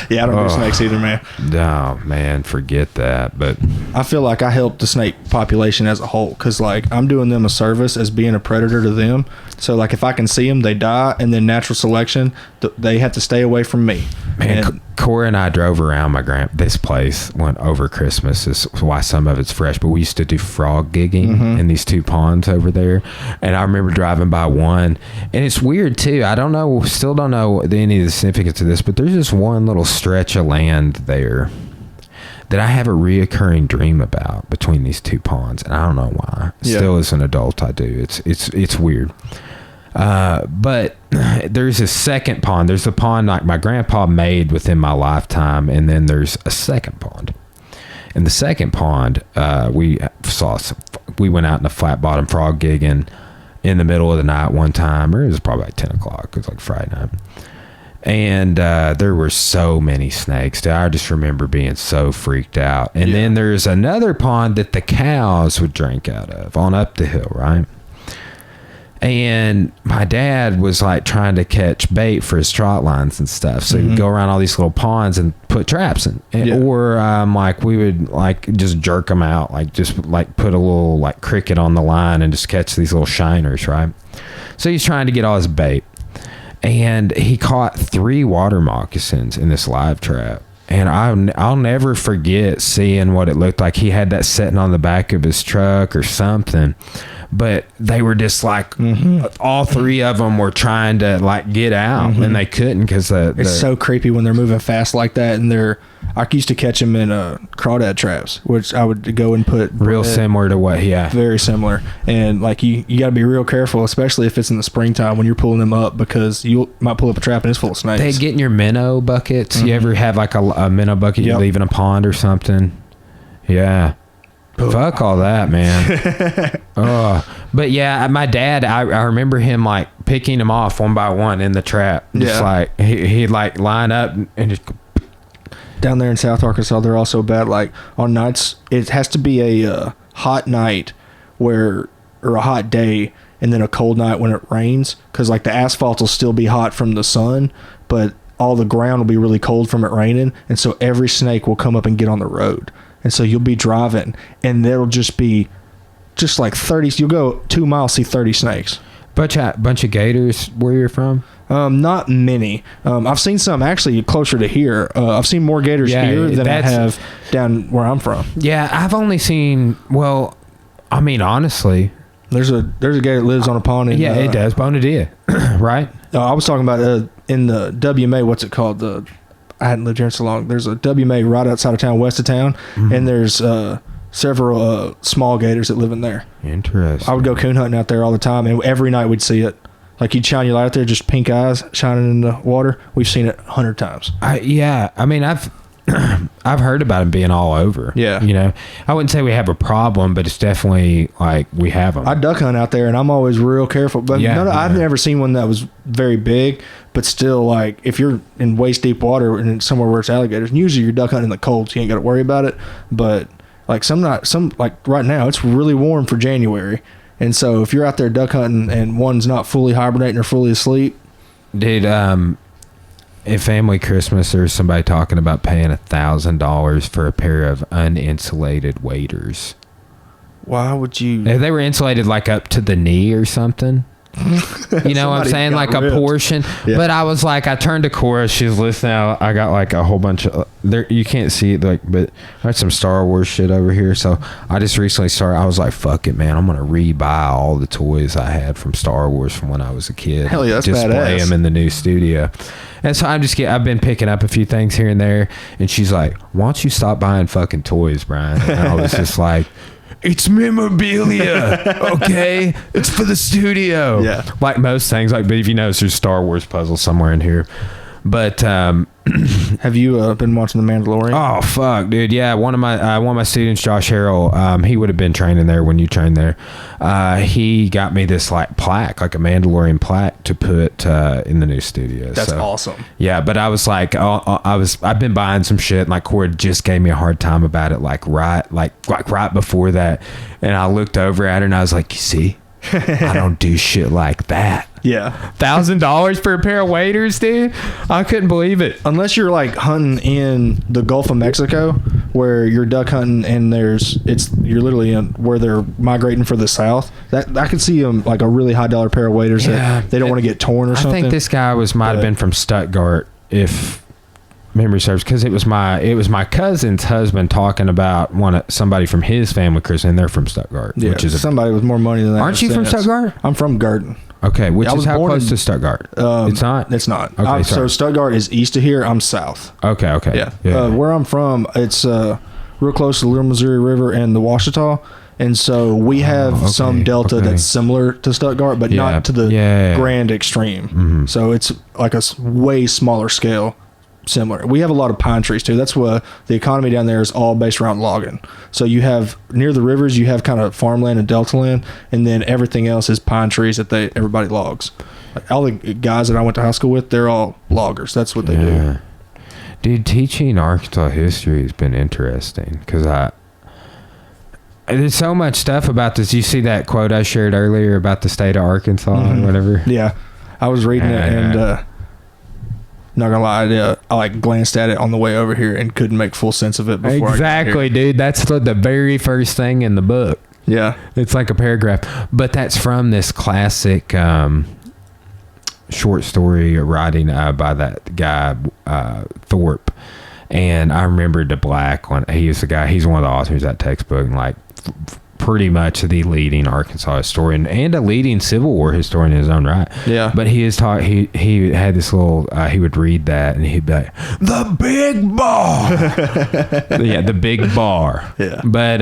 Yeah, I don't do snakes either, man. No, man, forget that. But I feel like I help the snake population as a whole because like I'm doing them a service as being a predator to them. So like if I can see them, they die, and then natural selection, they have to stay away from me. Man, Corey and I drove around this place went over Christmas. Is why some of it's fresh, but we used to do frog gigging in these two ponds over there, and I remember driving by one, and it's weird too. Still don't know any of the significance of this, but there's this one little stretch of land there that I have a reoccurring dream about between these two ponds, and I don't know why. Still as an adult, I do. It's weird. But there's a second pond. There's a pond like my grandpa made within my lifetime, and then there's a second pond. In the second pond, we went out in a flat bottom frog gigging in the middle of the night one time, or it was probably like 10 o'clock. It was like Friday night. And there were so many snakes. I just remember being so freaked out. And then there's another pond that the cows would drink out of on up the hill, right? And my dad was like trying to catch bait for his trot lines and stuff. So he'd go around all these little ponds and put traps in. Or like we would like just jerk them out, like just like put a little like cricket on the line and just catch these little shiners, right? So he's trying to get all his bait. And he caught 3 water moccasins in this live trap. And I'll never forget seeing what it looked like. He had that sitting on the back of his truck or something. But they were just like, all 3 of them were trying to like get out, and they couldn't because it's so creepy when they're moving fast like that. And I used to catch them in crawdad traps, which I would go and put real similar to what, very similar. And like you got to be real careful, especially if it's in the springtime when you're pulling them up, because you might pull up a trap and it's full of snakes. They get in your minnow buckets. You ever have like a minnow bucket you leave in a pond or something? Yeah. Fuck all that, man. But yeah, my dad, I remember him like picking them off one by one in the trap. Just like he'd like line up and just down there in South Arkansas, they're also bad. Like on nights, it has to be a hot night or a hot day, and then a cold night when it rains, because like the asphalt will still be hot from the sun, but all the ground will be really cold from it raining, and so every snake will come up and get on the road. And so you'll be driving, and there'll just be just like 30. You'll go 2 miles, see 30 snakes. Bunch of gators where you're from? Not many. I've seen some actually closer to here. I've seen more gators here than I have down where I'm from. Yeah, I've only seen. Well, I mean, honestly, there's a gator that lives on a pond. It does. Bonadilla, right? I was talking about in the WMA. What's it called? I hadn't lived here so long. There's a WMA right outside of town, west of town, and there's several small gators that live in there. Interesting. I would go coon hunting out there all the time, and every night we'd see it. Like you'd shine your light out there, just pink eyes shining in the water. We've seen it 100 times. I mean, I've I've heard about them being all over. Yeah. You know, I wouldn't say we have a problem, but it's definitely like we have them. I duck hunt out there, and I'm always real careful. But I've never seen one that was very big, but still, like, if you're in waist deep water and somewhere where it's alligators, and usually you're duck hunting in the cold, so you ain't got to worry about it. But like like right now, it's really warm for January, and so if you're out there duck hunting and one's not fully hibernating or fully asleep, dude. At Family Christmas, there was somebody talking about paying $1,000 for a pair of uninsulated waders. why would you? If they were insulated like up to the knee or something. You know what I'm saying? Like ripped. A portion. Yeah. But I was like, I turned to Cora. She's listening. I got like a whole bunch of there. You can't see it, like, but I had some Star Wars shit over here. So I just recently started. I was like, fuck it, man. I'm gonna rebuy all the toys I had from Star Wars from when I was a kid. Hell yeah, that's display badass. them in the new studio. And so I've been picking up a few things here and there. And she's like, why don't you stop buying fucking toys, Brian? And I was just like, it's memorabilia, okay? It's for the studio. Yeah. Like most things, like, but if you notice, there's Star Wars puzzles somewhere in here. But have you been watching The Mandalorian? Oh fuck, dude! Yeah, one of my students, Josh Harrell, he would have been training there when you trained there. He got me this like plaque, like a Mandalorian plaque, to put in the new studio. That's awesome. Yeah, but I was like, I've been buying some shit, and like Corey just gave me a hard time about it, like right before that, and I looked over at her and I was like, you see, I don't do shit like that. Yeah. $1,000 for a pair of waders, dude. I couldn't believe it. Unless you're like hunting in the Gulf of Mexico, where you're duck hunting and you're literally in where they're migrating for the south. That I could see them like a really high dollar pair of waders that they don't want to get torn or something. I think this guy might have been from Stuttgart, if memory serves, because it was my cousin's husband talking about somebody from his family, Chris, and they're from Stuttgart. Yeah, which is somebody with more money than that. Aren't you from Stuttgart? I'm from Garden. Okay, which is how close to Stuttgart? It's not? It's not. Okay, so Stuttgart is east of here. I'm south. Okay. Yeah. Where I'm from, it's real close to the Little Missouri River and the Ouachita. And so we have some delta that's similar to Stuttgart, but not to the grand extreme. Mm-hmm. So it's like a way smaller scale. Similar. We have a lot of pine trees too. That's what the economy down there is all based around logging. So you have near the rivers, you have kind of farmland and delta land, and then everything else is pine trees that everybody logs. Like all the guys that I went to high school with, they're all loggers. That's what they do. Dude, teaching Arkansas history has been interesting because there's so much stuff about this. You see that quote I shared earlier about the state of Arkansas and whatever? Yeah, I was reading it and. Not gonna lie, I like glanced at it on the way over here and couldn't make full sense of it before. Exactly, dude. That's the very first thing in the book. Yeah, it's like a paragraph, but that's from this classic short story writing by that guy Thorpe. And I remember the black one. He's one of the authors of that textbook, and like pretty much the leading Arkansas historian and a leading Civil War historian in his own right. Yeah. But he had this little, he would read that and he'd be like, the big bar. Yeah, the big bar. Yeah. But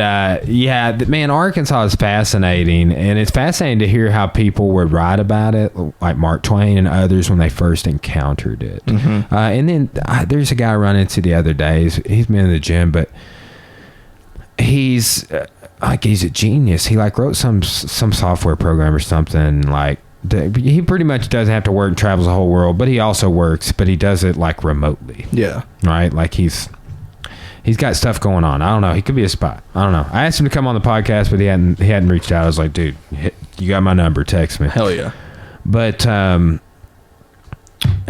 man, Arkansas is fascinating, and it's fascinating to hear how people would write about it, like Mark Twain and others when they first encountered it. Mm-hmm. And then there's a guy I run into the other day. He's been in the gym, but he's a genius. He like wrote some software program or something. Like he pretty much doesn't have to work and travels the whole world, but he also works, but he does it like remotely. Yeah. Right. Like he's got stuff going on. I don't know. He could be a spy. I don't know. I asked him to come on the podcast, but he hadn't reached out. I was like, dude, you got my number. Text me. Hell yeah. But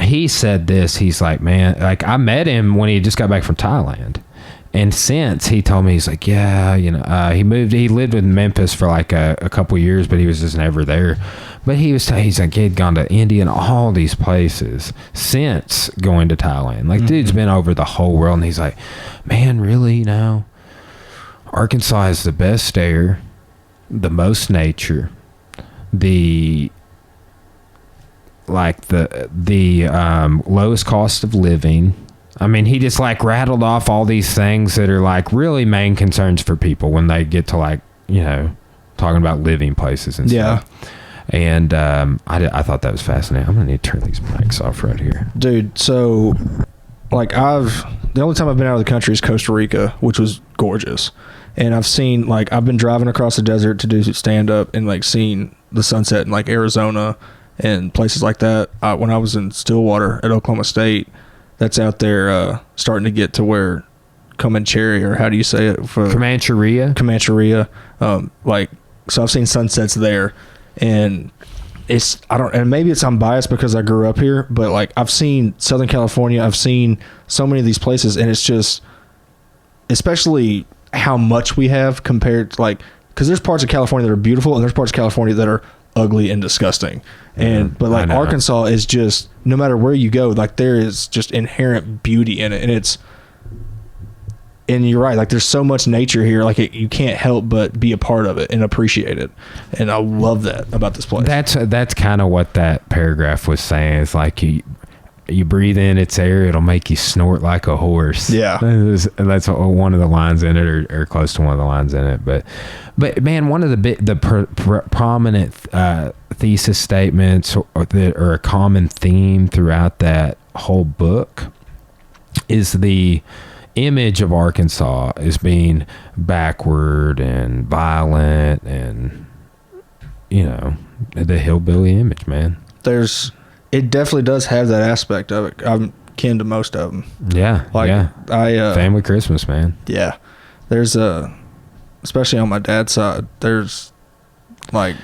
he said this. He's like, man, like I met him when he just got back from Thailand. And since he told me, he's like, yeah, he lived in Memphis for like a couple years, but he was just never there. But he's like, he had gone to India and all these places since going to Thailand. Like, dude's been over the whole world. And he's like, man, really, Arkansas has the best air, the most nature, the lowest cost of living. I mean, he just like rattled off all these things that are like really main concerns for people when they get to like, talking about living places and stuff. And I thought that was fascinating. I'm going to need to turn these mics off right here. Dude, so like the only time I've been out of the country is Costa Rica, which was gorgeous. And I've seen, like, I've been driving across the desert to do stand up and like seeing the sunset in like Arizona and places like that. When I was in Stillwater at Oklahoma State, that's out there starting to get to where Comancheria, or how do you say it? Comancheria. Like, so I've seen sunsets there, and and maybe I'm biased because I grew up here, but like I've seen Southern California, I've seen so many of these places, and it's just, especially how much we have compared to, like, because there's parts of California that are beautiful and there's parts of California that are ugly and disgusting. But like Arkansas is just, no matter where you go, like there is just inherent beauty in it, and you're right, like there's so much nature here, like you can't help but be a part of it and appreciate it, and I love that about this place. That's kind of what that paragraph was saying. It's like you breathe in its air, it'll make you snort like a horse. Yeah, that's one of the lines in it, or close to one of the lines in it. But man, one of the prominent thesis statements that are a common theme throughout that whole book is the image of Arkansas as being backward and violent, and the hillbilly image, man. It definitely does have that aspect of it. I'm kin to most of them. Yeah, family Christmas, man. Yeah, there's especially on my dad's side, there's like,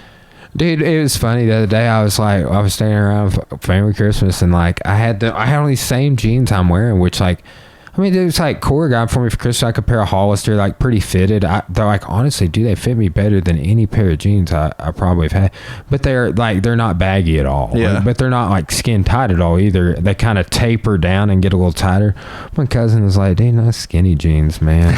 dude, it was funny the other day. I was standing around family Christmas, and like I had on these same jeans I'm wearing, which like, I mean, it's like Cora got for me for Christmas, like a pair of Hollister, like pretty fitted. They're like, honestly, they fit me better than any pair of jeans I probably have had. But they're not baggy at all. Yeah. But they're not like skin tight at all either. They kind of taper down and get a little tighter. My cousin was like, dude, nice skinny jeans, man.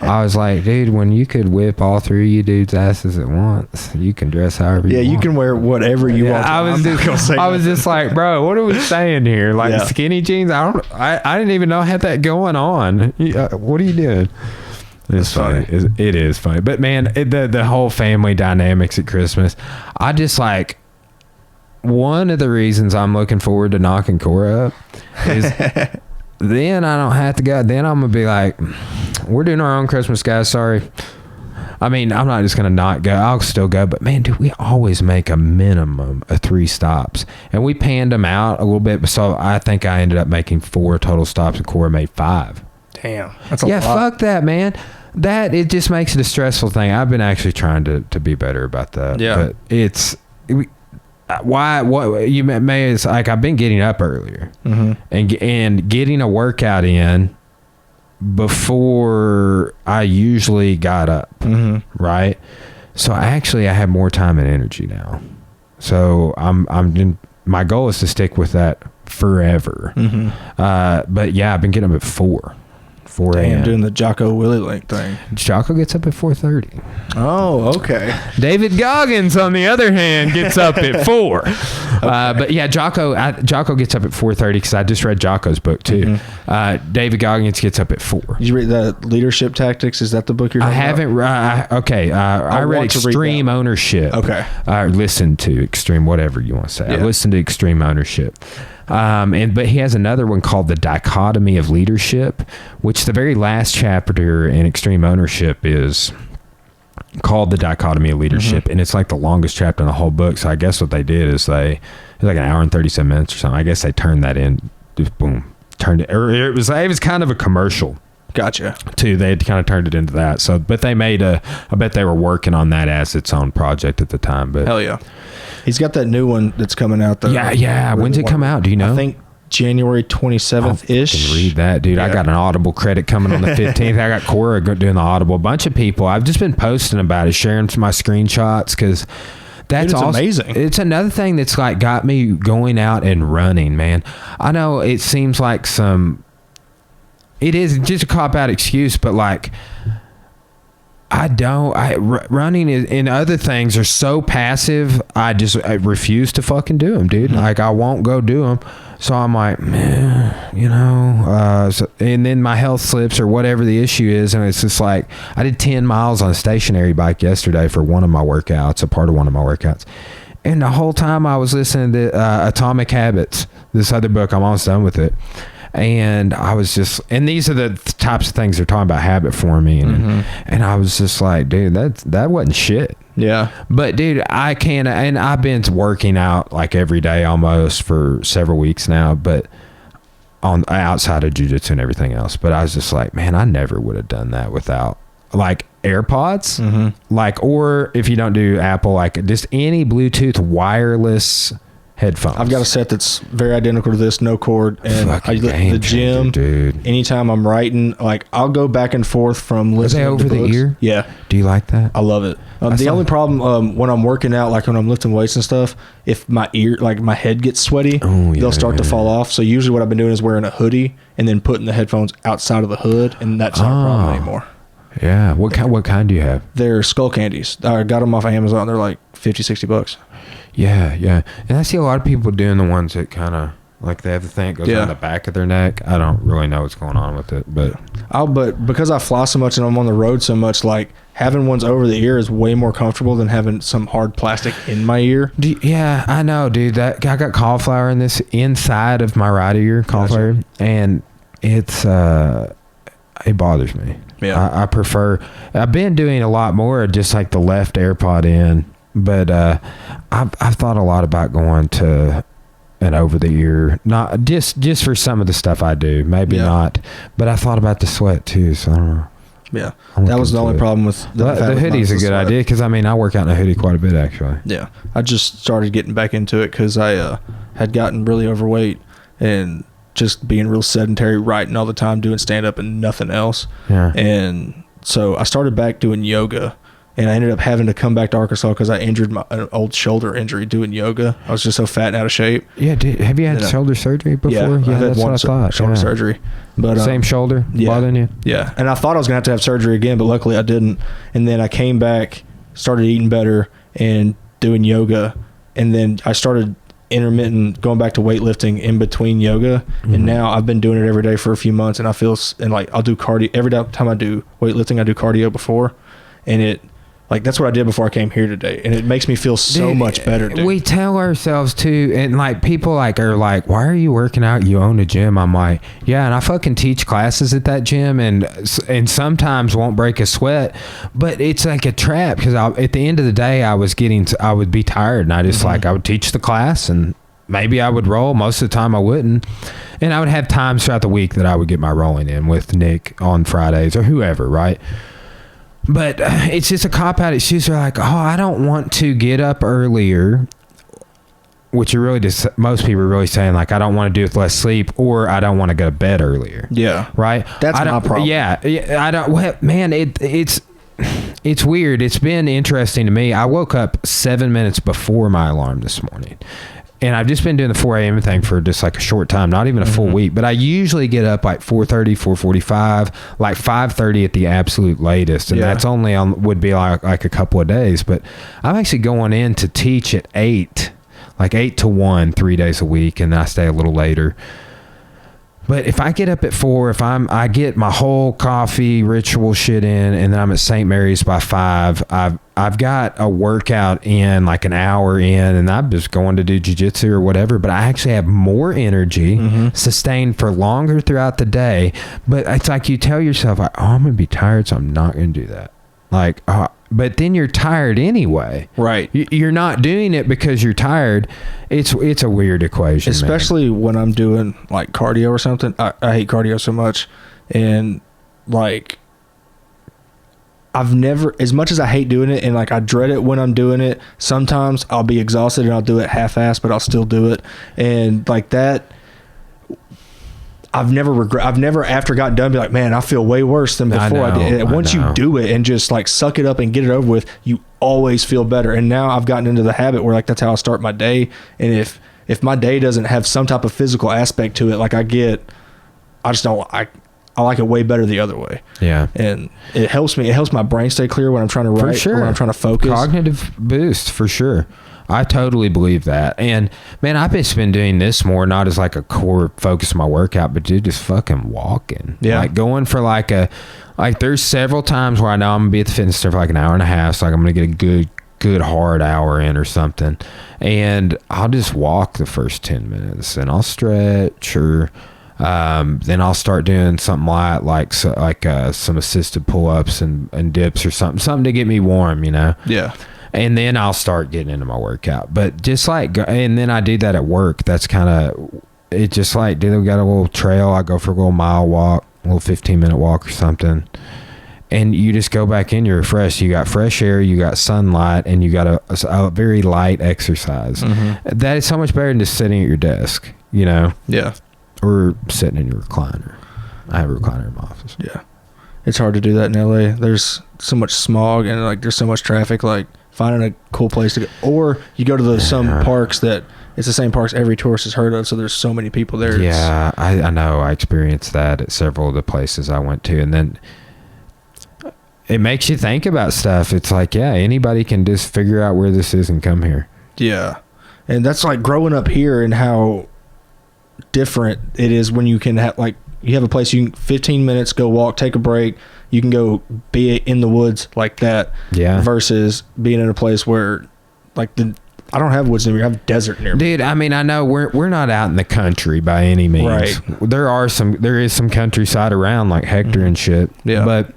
I was like, dude, when you could whip all three of you dudes' asses at once, you can dress however you want. Yeah, you can wear whatever you want. I was just like, bro, what are we saying here? Like skinny jeans? I didn't even know I had that going on. What are you doing? It's funny. It is funny. But man, the whole family dynamics at Christmas, I just like, one of the reasons I'm looking forward to knocking Cora up is then I don't have to go. Then I'm gonna be like, we're doing our own Christmas, guys, sorry. I mean, I'm not just going to not go. I'll still go. But, man, dude, we always make a minimum of 3 stops. And we panned them out a little bit. So I think I ended up making 4 total stops, and Cora made 5. Damn. That's a lot. Fuck that, man. It just makes it a stressful thing. I've been actually trying to be better about that. Yeah. But what you may is like, I've been getting up earlier and getting a workout in before I usually got up, right? So I have more time and energy now. So my goal is to stick with that forever. But yeah, I've been getting up at 4 a.m. Doing the Jocko Willie Link thing. Jocko gets up at 4:30. Oh, okay. David Goggins, on the other hand, gets up at 4. But yeah, Jocko gets up at 4:30 because I just read Jocko's book too. David Goggins gets up at 4. Did you read the Leadership Tactics? Is that the book you're talking about? I read Extreme Ownership. Okay. I listened to Extreme, whatever you want to say. Yeah. I listened to Extreme Ownership. But he has another one called The Dichotomy of Leadership, which the very last chapter in Extreme Ownership is called The Dichotomy of Leadership. And it's like the longest chapter in the whole book. So I guess what they did is it's like an hour and 37 minutes or something. I guess they turned that in, just boom, turned it. Or it was kind of a commercial. Gotcha. Too. They had kind of turned it into that. So, but they made I bet they were working on that as its own project at the time. But hell yeah. He's got that new one that's coming out. Yeah. When's it come out? Do you know? I think January 27th-ish. Read that, dude. Yeah. I got an Audible credit coming on the 15th. I got Cora doing the Audible. A bunch of people. I've just been posting about it, sharing my screenshots, because that's amazing. It's another thing that's like got me going out and running, man. I know it seems like it is just a cop-out excuse, but like, running and other things are so passive. I refuse to fucking do them, dude. Like, I won't go do them. So I'm like, man, and then my health slips or whatever the issue is. And it's just like, I did 10 miles on a stationary bike yesterday for one of my workouts, a part of one of my workouts. And the whole time I was listening to Atomic Habits, this other book, I'm almost done with it. And I was just, and these are the types of things they're talking about habit forming. And I was just like, dude, that wasn't shit. Yeah. But dude, I can't, and I've been working out like every day almost for several weeks now, but on outside of jiu-jitsu and everything else. But I was just like, man, I never would have done that without like AirPods, like, or if you don't do Apple, like just any Bluetooth wireless headphones. I've got a set that's very identical to this, no cord, and the gym, dude. Anytime I'm writing, like I'll go back and forth from listening to books. Are they over the ear? Yeah. Do you like that? I love it. The only problem when I'm working out, like when I'm lifting weights and stuff, if my ear, like my head gets sweaty, they'll start to fall off. So usually what I've been doing is wearing a hoodie and then putting the headphones outside of the hood, and that's not a problem anymore. Yeah. What kind do you have? They're Skull Candies. I got them off of Amazon. They're like $50-$60. Yeah. And I see a lot of people doing the ones that kind of like they have the thing that goes on the back of their neck. I don't really know what's going on with it, but because I fly so much and I'm on the road so much, like having ones over the ear is way more comfortable than having some hard plastic in my ear. Yeah, I know, dude. That I got cauliflower in this inside of my right ear, cauliflower, and it's it bothers me. Yeah, I prefer. I've been doing a lot more just like the left AirPod in. But I've thought a lot about going to an over the ear, not just for some of the stuff I do, maybe not. But I thought about the sweat too, so I don't know. Yeah, that was the only problem with the hoodie's a good idea because I mean I work out in a hoodie quite a bit actually. Yeah, I just started getting back into it because I had gotten really overweight and just being real sedentary, writing all the time, doing stand up and nothing else. Yeah, and so I started back doing yoga. And I ended up having to come back to Arkansas because I injured an old shoulder injury doing yoga. I was just so fat and out of shape. Yeah, dude, have you had shoulder surgery before? Yeah, that's what I thought. Shoulder surgery. But same shoulder bothering you? Yeah, and I thought I was going to have surgery again, but luckily I didn't. And then I came back, started eating better and doing yoga. And then I started intermittent going back to weightlifting in between yoga. And now I've been doing it every day for a few months. And I feel, and like I'll do cardio. Every time I do weightlifting, I do cardio before. And like that's what I did before I came here today, and it makes me feel so much better. Dude. We tell ourselves too, and like people like are like, "Why are you working out? You own a gym." I'm like, "Yeah," and I fucking teach classes at that gym, and sometimes won't break a sweat, but it's like a trap because at the end of the day, I would be tired, and I just like I would teach the class, and maybe I would roll. Most of the time, I wouldn't, and I would have times throughout the week that I would get my rolling in with Nick on Fridays or whoever, right? But it's just a cop-out excuse. They're like, oh, I don't want to get up earlier, which are really just, most people are really saying, like, I don't want to do with less sleep, or I don't want to go to bed earlier. Yeah. Right? That's my problem. Yeah. I don't, well, man, it's weird. It's been interesting to me. I woke up 7 minutes before my alarm this morning. And I've just been doing the 4 a.m. thing for just like a short time, not even a full week. But I usually get up like 4:30, 4:45, like 5:30 at the absolute latest. And that's only would be like a couple of days. But I'm actually going in to teach at 8, like 8 to 1, 3 days a week. And then I stay a little later. But if I get up at 4, I get my whole coffee ritual shit in, and then I'm at St. Mary's by 5. I've got a workout in like an hour in, and I'm just going to do jiu-jitsu or whatever. But I actually have more energy, sustained for longer throughout the day. But it's like you tell yourself, like, oh, I'm gonna be tired, so I'm not gonna do that. Like, but then you're tired anyway. Right. You're not doing it because you're tired. It's a weird equation. Especially when I'm doing like cardio or something. I hate cardio so much. And like, I've never, as much as I hate doing it and like I dread it when I'm doing it, sometimes I'll be exhausted and I'll do it half-assed, but I'll still do it. And like that, I've never after got done be like, man, I feel way worse than before I did. And once you do it and just like suck it up and get it over with, you always feel better. And now I've gotten into the habit where like that's how I start my day. And if my day doesn't have some type of physical aspect to it, like I like it way better the other way. Yeah. And it helps me. It helps my brain stay clear when I'm trying to write, for sure, or when I'm trying to focus. Cognitive boost, for sure. I totally believe that. And man, I've just been doing this more, not as like a core focus of my workout, but dude, just fucking walking. Yeah. Like going for like there's several times where I know I'm gonna be at the fitness center for like an hour and a half. So like I'm gonna get a good hard hour in or something. And I'll just walk the first 10 minutes and I'll stretch, or Then I'll start doing something light, like some assisted pull-ups and dips or something to get me warm, you know? Yeah. And then I'll start getting into my workout. But just like, and then I do that at work. That's kind of, it just like, dude, we got a little trail. I go for a little mile walk, a little 15-minute walk or something. And you just go back in, you're refreshed. You got fresh air, you got sunlight, and you got a very light exercise. Mm-hmm. That is so much better than just sitting at your desk, you know? Yeah. Or sitting in your recliner. I have a recliner in my office. Yeah. It's hard to do that in LA. There's so much smog and like there's so much traffic. Like finding a cool place to go, or you go to some parks that it's the same parks every tourist has heard of. So there's so many people there. Yeah, I know. I experienced that at several of the places I went to, and then it makes you think about stuff. It's like, yeah, anybody can just figure out where this is and come here. Yeah, and that's like growing up here and how different it is when you can have like. You have a place you can 15 minutes, go walk, take a break. You can go be in the woods like that. Yeah. Versus being in a place where like I don't have woods near me. I have desert near me. Dude, I mean, I know we're not out in the country by any means. Right. There is some countryside around like Hector and shit. Yeah. But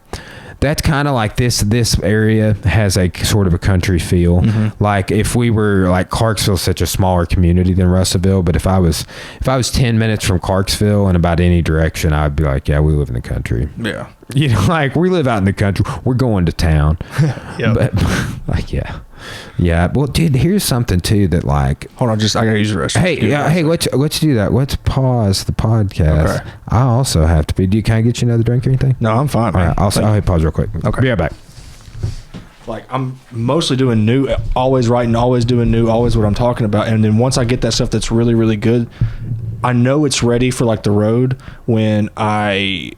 that's kind of like this area has a sort of a country feel. Mm-hmm. Like if we were like Clarksville's such a smaller community than Russellville, but if I was 10 minutes from Clarksville in about any direction, I'd be like, yeah, we live in the country. Yeah. You know, like we live out in the country. We're going to town. Yeah. But like, yeah. Yeah. Well, dude, here's something too that like, hold on, I gotta use the restroom. Hey, let's do that. Let's pause the podcast. Okay. I also have to be. Can I get you another drink or anything? No, I'm fine. All right, I'll hit pause real quick. Okay. Be right back. Like I'm mostly doing new, always writing, always doing new, always what I'm talking about. And then once I get that stuff that's really, really good, I know it's ready for like the road when I'm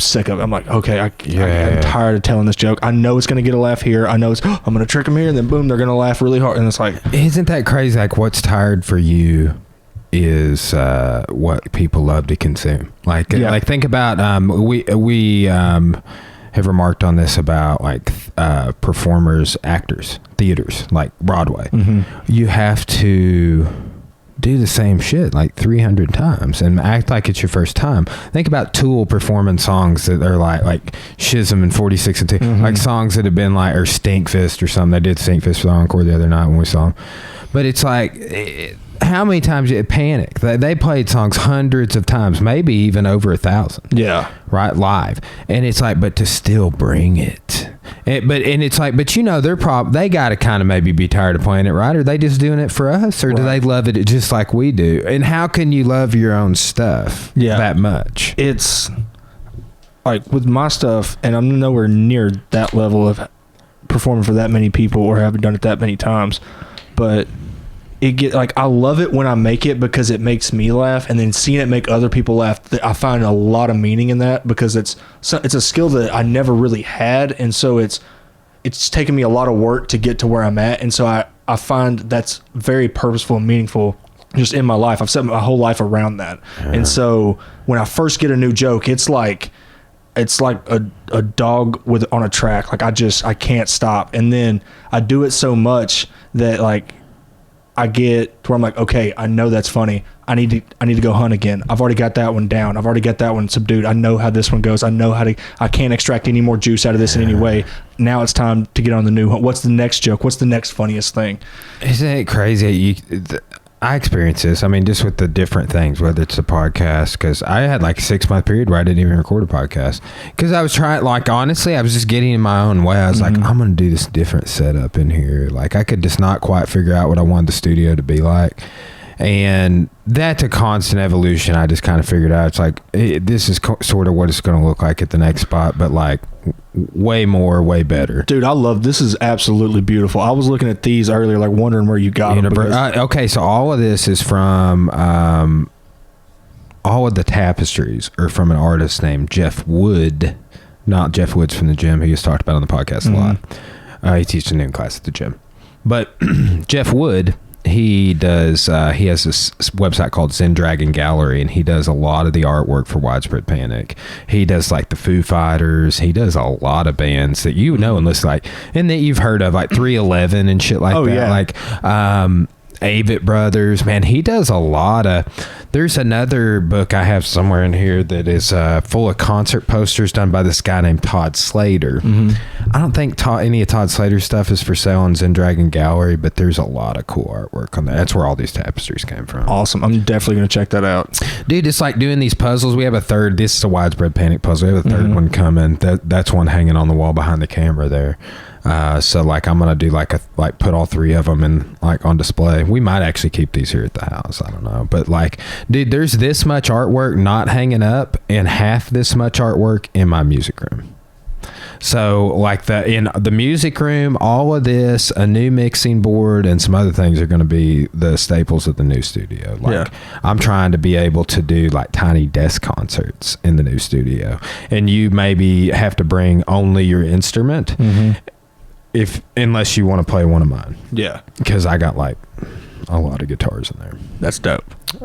sick of it. I'm like, okay, I'm tired of telling this joke. I know it's going to get a laugh here. I know I'm going to trick them here, and then boom, they're going to laugh really hard. And it's like, isn't that crazy? Like, what's tired for you is what people love to consume. Like think about we have remarked on this about like performers, actors, theaters, like Broadway. Mm-hmm. You have to do the same shit like 300 times and act like it's your first time. Think about Tool performing songs that are like Schism and 46 and 2, mm-hmm. like songs that have been like, or Stinkfist or something. They did Stinkfist for the encore the other night when we saw them. But it's like, how many times did Panic? They played songs hundreds of times, maybe even over 1,000. Yeah. Right, live. And it's like, but to still bring it. But you know, they got to kind of maybe be tired of playing it, right? Are they just doing it for us, or do they love it just like we do? And how can you love your own stuff that much? It's like with my stuff, and I'm nowhere near that level of performing for that many people or haven't done it that many times, but I love it when I make it because it makes me laugh, and then seeing it make other people laugh, I find a lot of meaning in that because it's a skill that I never really had, and so it's taken me a lot of work to get to where I'm at, and so I find that's very purposeful and meaningful just in my life. I've set my whole life around that, and so when I first get a new joke, it's like a dog on a track. Like I can't stop, and then I do it so much that like I get to where I'm like, okay, I know that's funny. I need to go hunt again. I've already got that one down. I've already got that one subdued. I know how this one goes. I can't extract any more juice out of this in any way. Now it's time to get on the new hunt. What's the next joke? What's the next funniest thing? Isn't it crazy? I experience this. I mean, just with the different things, whether it's a podcast, because I had like a 6-month period where I didn't even record a podcast because I was trying, like, honestly, I was just getting in my own way. I was like, I'm going to do this different setup in here. Like, I could just not quite figure out what I wanted the studio to be like. And that's a constant evolution. I just kind of figured out it's like, this is sort of what it's going to look like at the next spot, but like way more, way better. Dude, I love this. Is absolutely beautiful. I was looking at these earlier, like wondering where you got them. Okay, so all of this is from all of the tapestries are from an artist named Jeff Wood, not Jeff Woods from the gym, who just talked about on the podcast a lot. He teaches a noon class at the gym. But Jeff Wood, he has this website called Zen Dragon Gallery, and he does a lot of the artwork for Widespread Panic. He does like the Foo Fighters. He does a lot of bands that you know and listen like, and that you've heard of, like 311 and shit like that. Yeah. Like Avett Brothers, man, he does a lot of There's another book I have somewhere in here that is full of concert posters done by this guy named Todd Slater. I don't think any of Todd Slater's stuff is for sale in Zen Dragon Gallery, but there's a lot of cool artwork on that. That's where all these tapestries came from. Awesome. I'm definitely going to check that out. Dude, it's like doing these puzzles. We have a third. This is a Widespread Panic puzzle. We have a third one coming. That's one hanging on the wall behind the camera there. So like I'm gonna do put all three of them in like on display. We might actually keep these here at the house. I don't know, but like, dude, there's this much artwork not hanging up, and half this much artwork in my music room. So like in the music room, all of this, a new mixing board, and some other things are going to be the staples of the new studio. Like I'm trying to be able to do like tiny desk concerts in the new studio, and you maybe have to bring only your instrument. Unless you want to play one of mine. Yeah. Because I got like a lot of guitars in there. That's dope.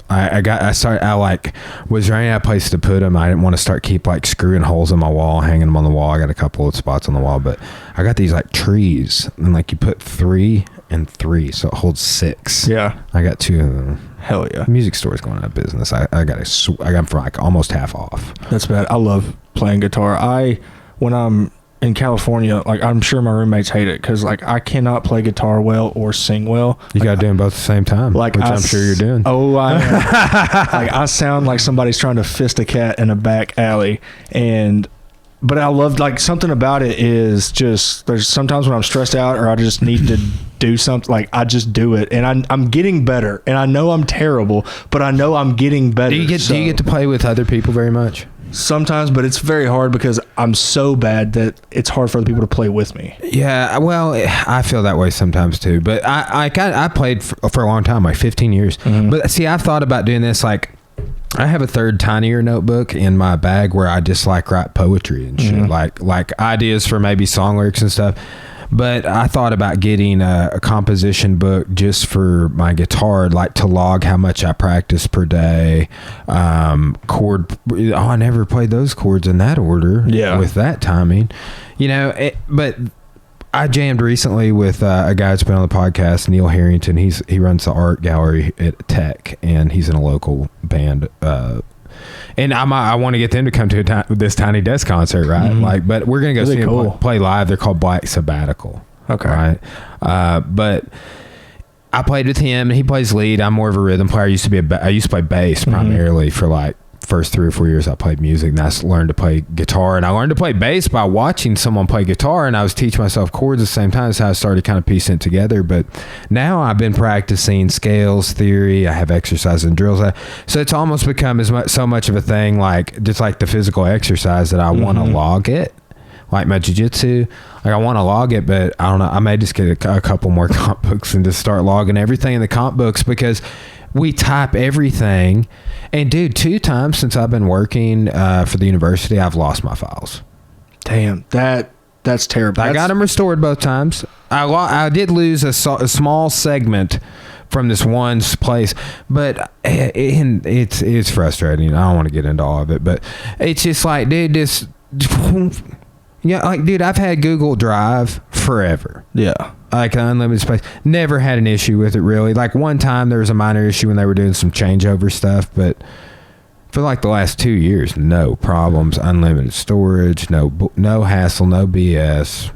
Was there any place to put them? I didn't want to start screwing holes in my wall, hanging them on the wall. I got a couple of spots on the wall, but I got these like trees, and like you put 3 and 3, so it holds 6. Yeah. I got 2 of them. Hell yeah. Music store's going out of business. I got them for like almost half off. That's bad. I love playing guitar. When I'm in California, like I'm sure my roommates hate it because like I cannot play guitar well or sing well. You gotta do them both at the same time, like which I'm sure you're doing. Oh, I sound like somebody's trying to fist a cat in a back alley, but I love like something about it is just there's sometimes when I'm stressed out or I just need to do something, like I just do it, and I'm getting better, and I know I'm terrible, but I know I'm getting better. Do you get to play with other people very much? Sometimes, but it's very hard because I'm so bad that it's hard for other people to play with me. Yeah, well, I feel that way sometimes too. But I played for a long time, like 15 years. But see, I've thought about doing this. Like, I have a third tinier notebook in my bag where I just like write poetry and shit, like ideas for maybe song lyrics and stuff. But I thought about getting a composition book just for my guitar, like to log how much I practice per day. Chord. Oh, I never played those chords in that order. Yeah. With that timing, but I jammed recently with a guy that's been on the podcast, Neil Harrington. He runs the art gallery at Tech, and he's in a local band. And I want to get them to come to this tiny desk concert, right? But we're gonna go see them play live. They're called Black Sabbatical. Okay, right. But I played with him, and he plays lead. I'm more of a rhythm player. I used to play bass primarily for like first 3 or 4 years. I played music, and I learned to play guitar, and I learned to play bass by watching someone play guitar, and I was teaching myself chords at the same time. That's how I started kind of piecing it together. But now I've been practicing scales theory. I have exercises and drills, so it's almost become so much of a thing, like just like the physical exercise, that I want to log it, like my jiu-jitsu. Like I want to log it, but I don't know, I may just get a couple more comp books and just start logging everything in the comp books, because we type everything. And dude, 2 times since I've been working for the university, I've lost my files. Damn, that's terrible. I got them restored both times. I did lose a small segment from this one place, but it's frustrating. I don't want to get into all of it, but it's just like, dude, this, yeah, like, dude, I've had Google Drive forever. Yeah. Like unlimited space. Never had an issue with it, really. Like one time there was a minor issue when they were doing some changeover stuff, but for like the last 2 years, no problems. Unlimited storage, no hassle, no BS.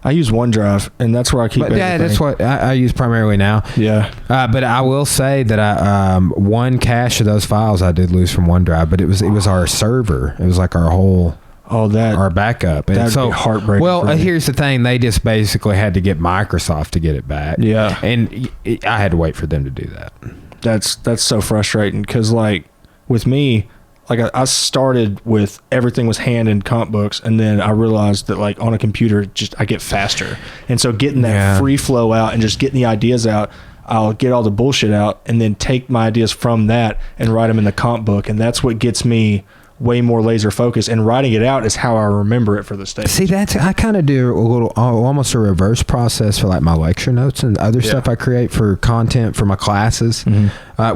I use OneDrive, and that's where I keep everything. Yeah, that's what I use primarily now. Yeah. But I will say that I one cache of those files I did lose from OneDrive, but it was our server. It was like our whole... our backup. That'd be heartbreaking. Well, here's the thing. They just basically had to get Microsoft to get it back. Yeah. And I had to wait for them to do that. That's so frustrating, because like with me, like I started with everything was hand in comp books, and then I realized that like on a computer, just I get faster. And so getting that free flow out and just getting the ideas out, I'll get all the bullshit out and then take my ideas from that and write them in the comp book. And that's what gets me way more laser focused, and writing it out is how I remember it for the stage. See, I kind of do a little, almost a reverse process for like my lecture notes and other stuff I create for content for my classes,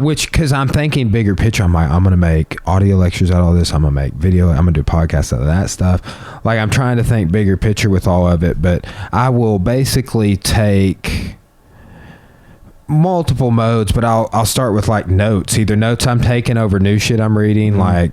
which, because I'm thinking bigger picture. I'm going to make audio lectures out of all this. I'm going to make video. I'm going to do podcasts out of that stuff. Like I'm trying to think bigger picture with all of it, but I will basically take multiple modes, but I'll start with like notes, either notes I'm taking over new shit I'm reading, like,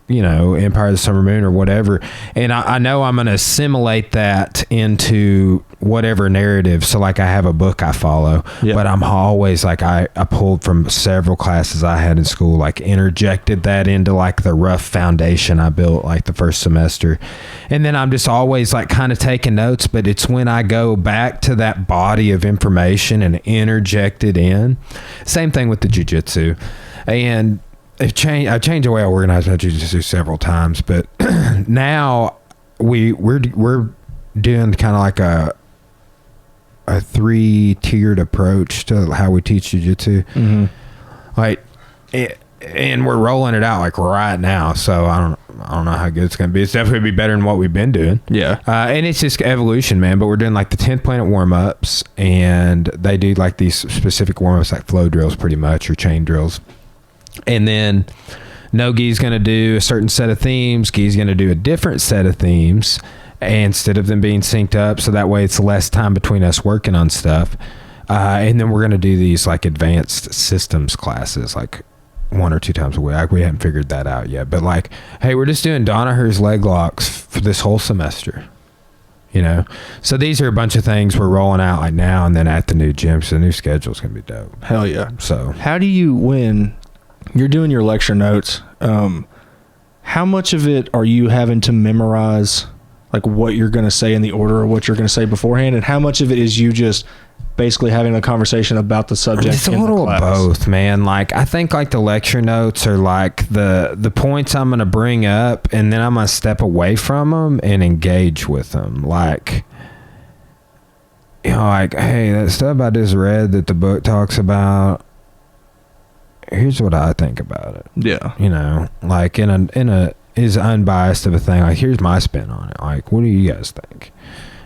you know, Empire of the Summer Moon or whatever. And I know I'm going to assimilate that into whatever narrative. So like I have a book I follow, but I'm always like, I pulled from several classes I had in school, like interjected that into like the rough foundation I built like the first semester. And then I'm just always like kind of taking notes, but it's when I go back to that body of information and interject it in. Same thing with the jiu-jitsu. And I've changed the way I organize my jiu-jitsu several times, but now we're doing kind of like a 3-tiered approach to how we teach jiu-jitsu. Like, and we're rolling it out like right now. So I don't know how good it's going to be. It's definitely gonna be better than what we've been doing. Yeah. And it's just evolution, man. But we're doing like the 10th planet warm-ups, and they do like these specific warm-ups like flow drills pretty much, or chain drills. And then No-Gi's going to do a certain set of themes. Gi's going to do a different set of themes, instead of them being synced up. So that way it's less time between us working on stuff. And then we're going to do these like advanced systems classes, like 1 or 2 times a week. We haven't figured that out yet. But like, hey, we're just doing Danaher's leg locks for this whole semester. You know? So these are a bunch of things we're rolling out like now and then at the new gym. So the new schedule is going to be dope. Hell yeah. So how do you, when you're doing your lecture notes, how much of it are you having to memorize, like what you're going to say in the order or what you're going to say beforehand, and how much of it is you just basically having a conversation about the subject? It's a little of both, man. Like I think like the lecture notes are like the points I'm going to bring up, and then I'm going to step away from them and engage with them. Like, you know, like, hey, that stuff I just read that the book talks about, here's what I think about it. Yeah. You know, like in a is unbiased of a thing. Like, here's my spin on it. Like, what do you guys think?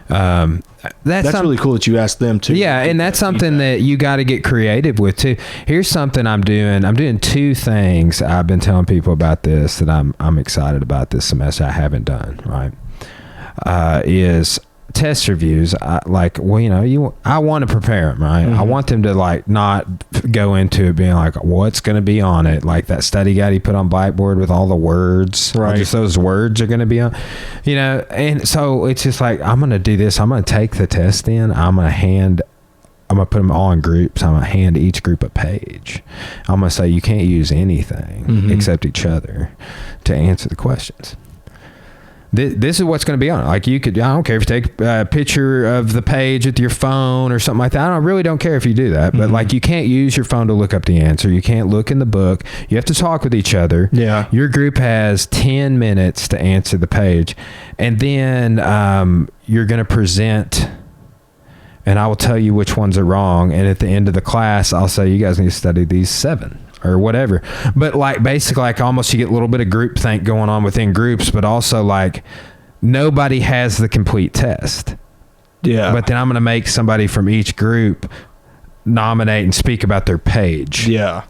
That's really cool that you asked them too. Yeah, and that's something that you got to get creative with too. Here's something I'm doing. I'm doing 2 things. I've been telling people about this that I'm excited about this semester. I haven't done, right? Is test reviews. I want to prepare them, right? I want them to like not go into it being like, what's going to be on it, like that study guide he put on Blackboard with all the words, right? Just those words are going to be on, you know. And so it's just like, I'm going to do this. I'm going to take the test in. I'm going to put them all in groups. I'm going to hand each group a page. I'm going to say you can't use anything except each other to answer the questions. This is what's going to be on it. Like I don't care if you take a picture of the page with your phone or something like that. I really don't care if you do that. But like, you can't use your phone to look up the answer. You can't look in the book. You have to talk with each other. Yeah. Your group has 10 minutes to answer the page. And then you're going to present, and I will tell you which ones are wrong. And at the end of the class, I'll say, you guys need to study these 7. Or whatever. But like, basically, like almost you get a little bit of groupthink going on within groups, but also like nobody has the complete test. Yeah. But then I'm going to make somebody from each group nominate and speak about their page. Yeah.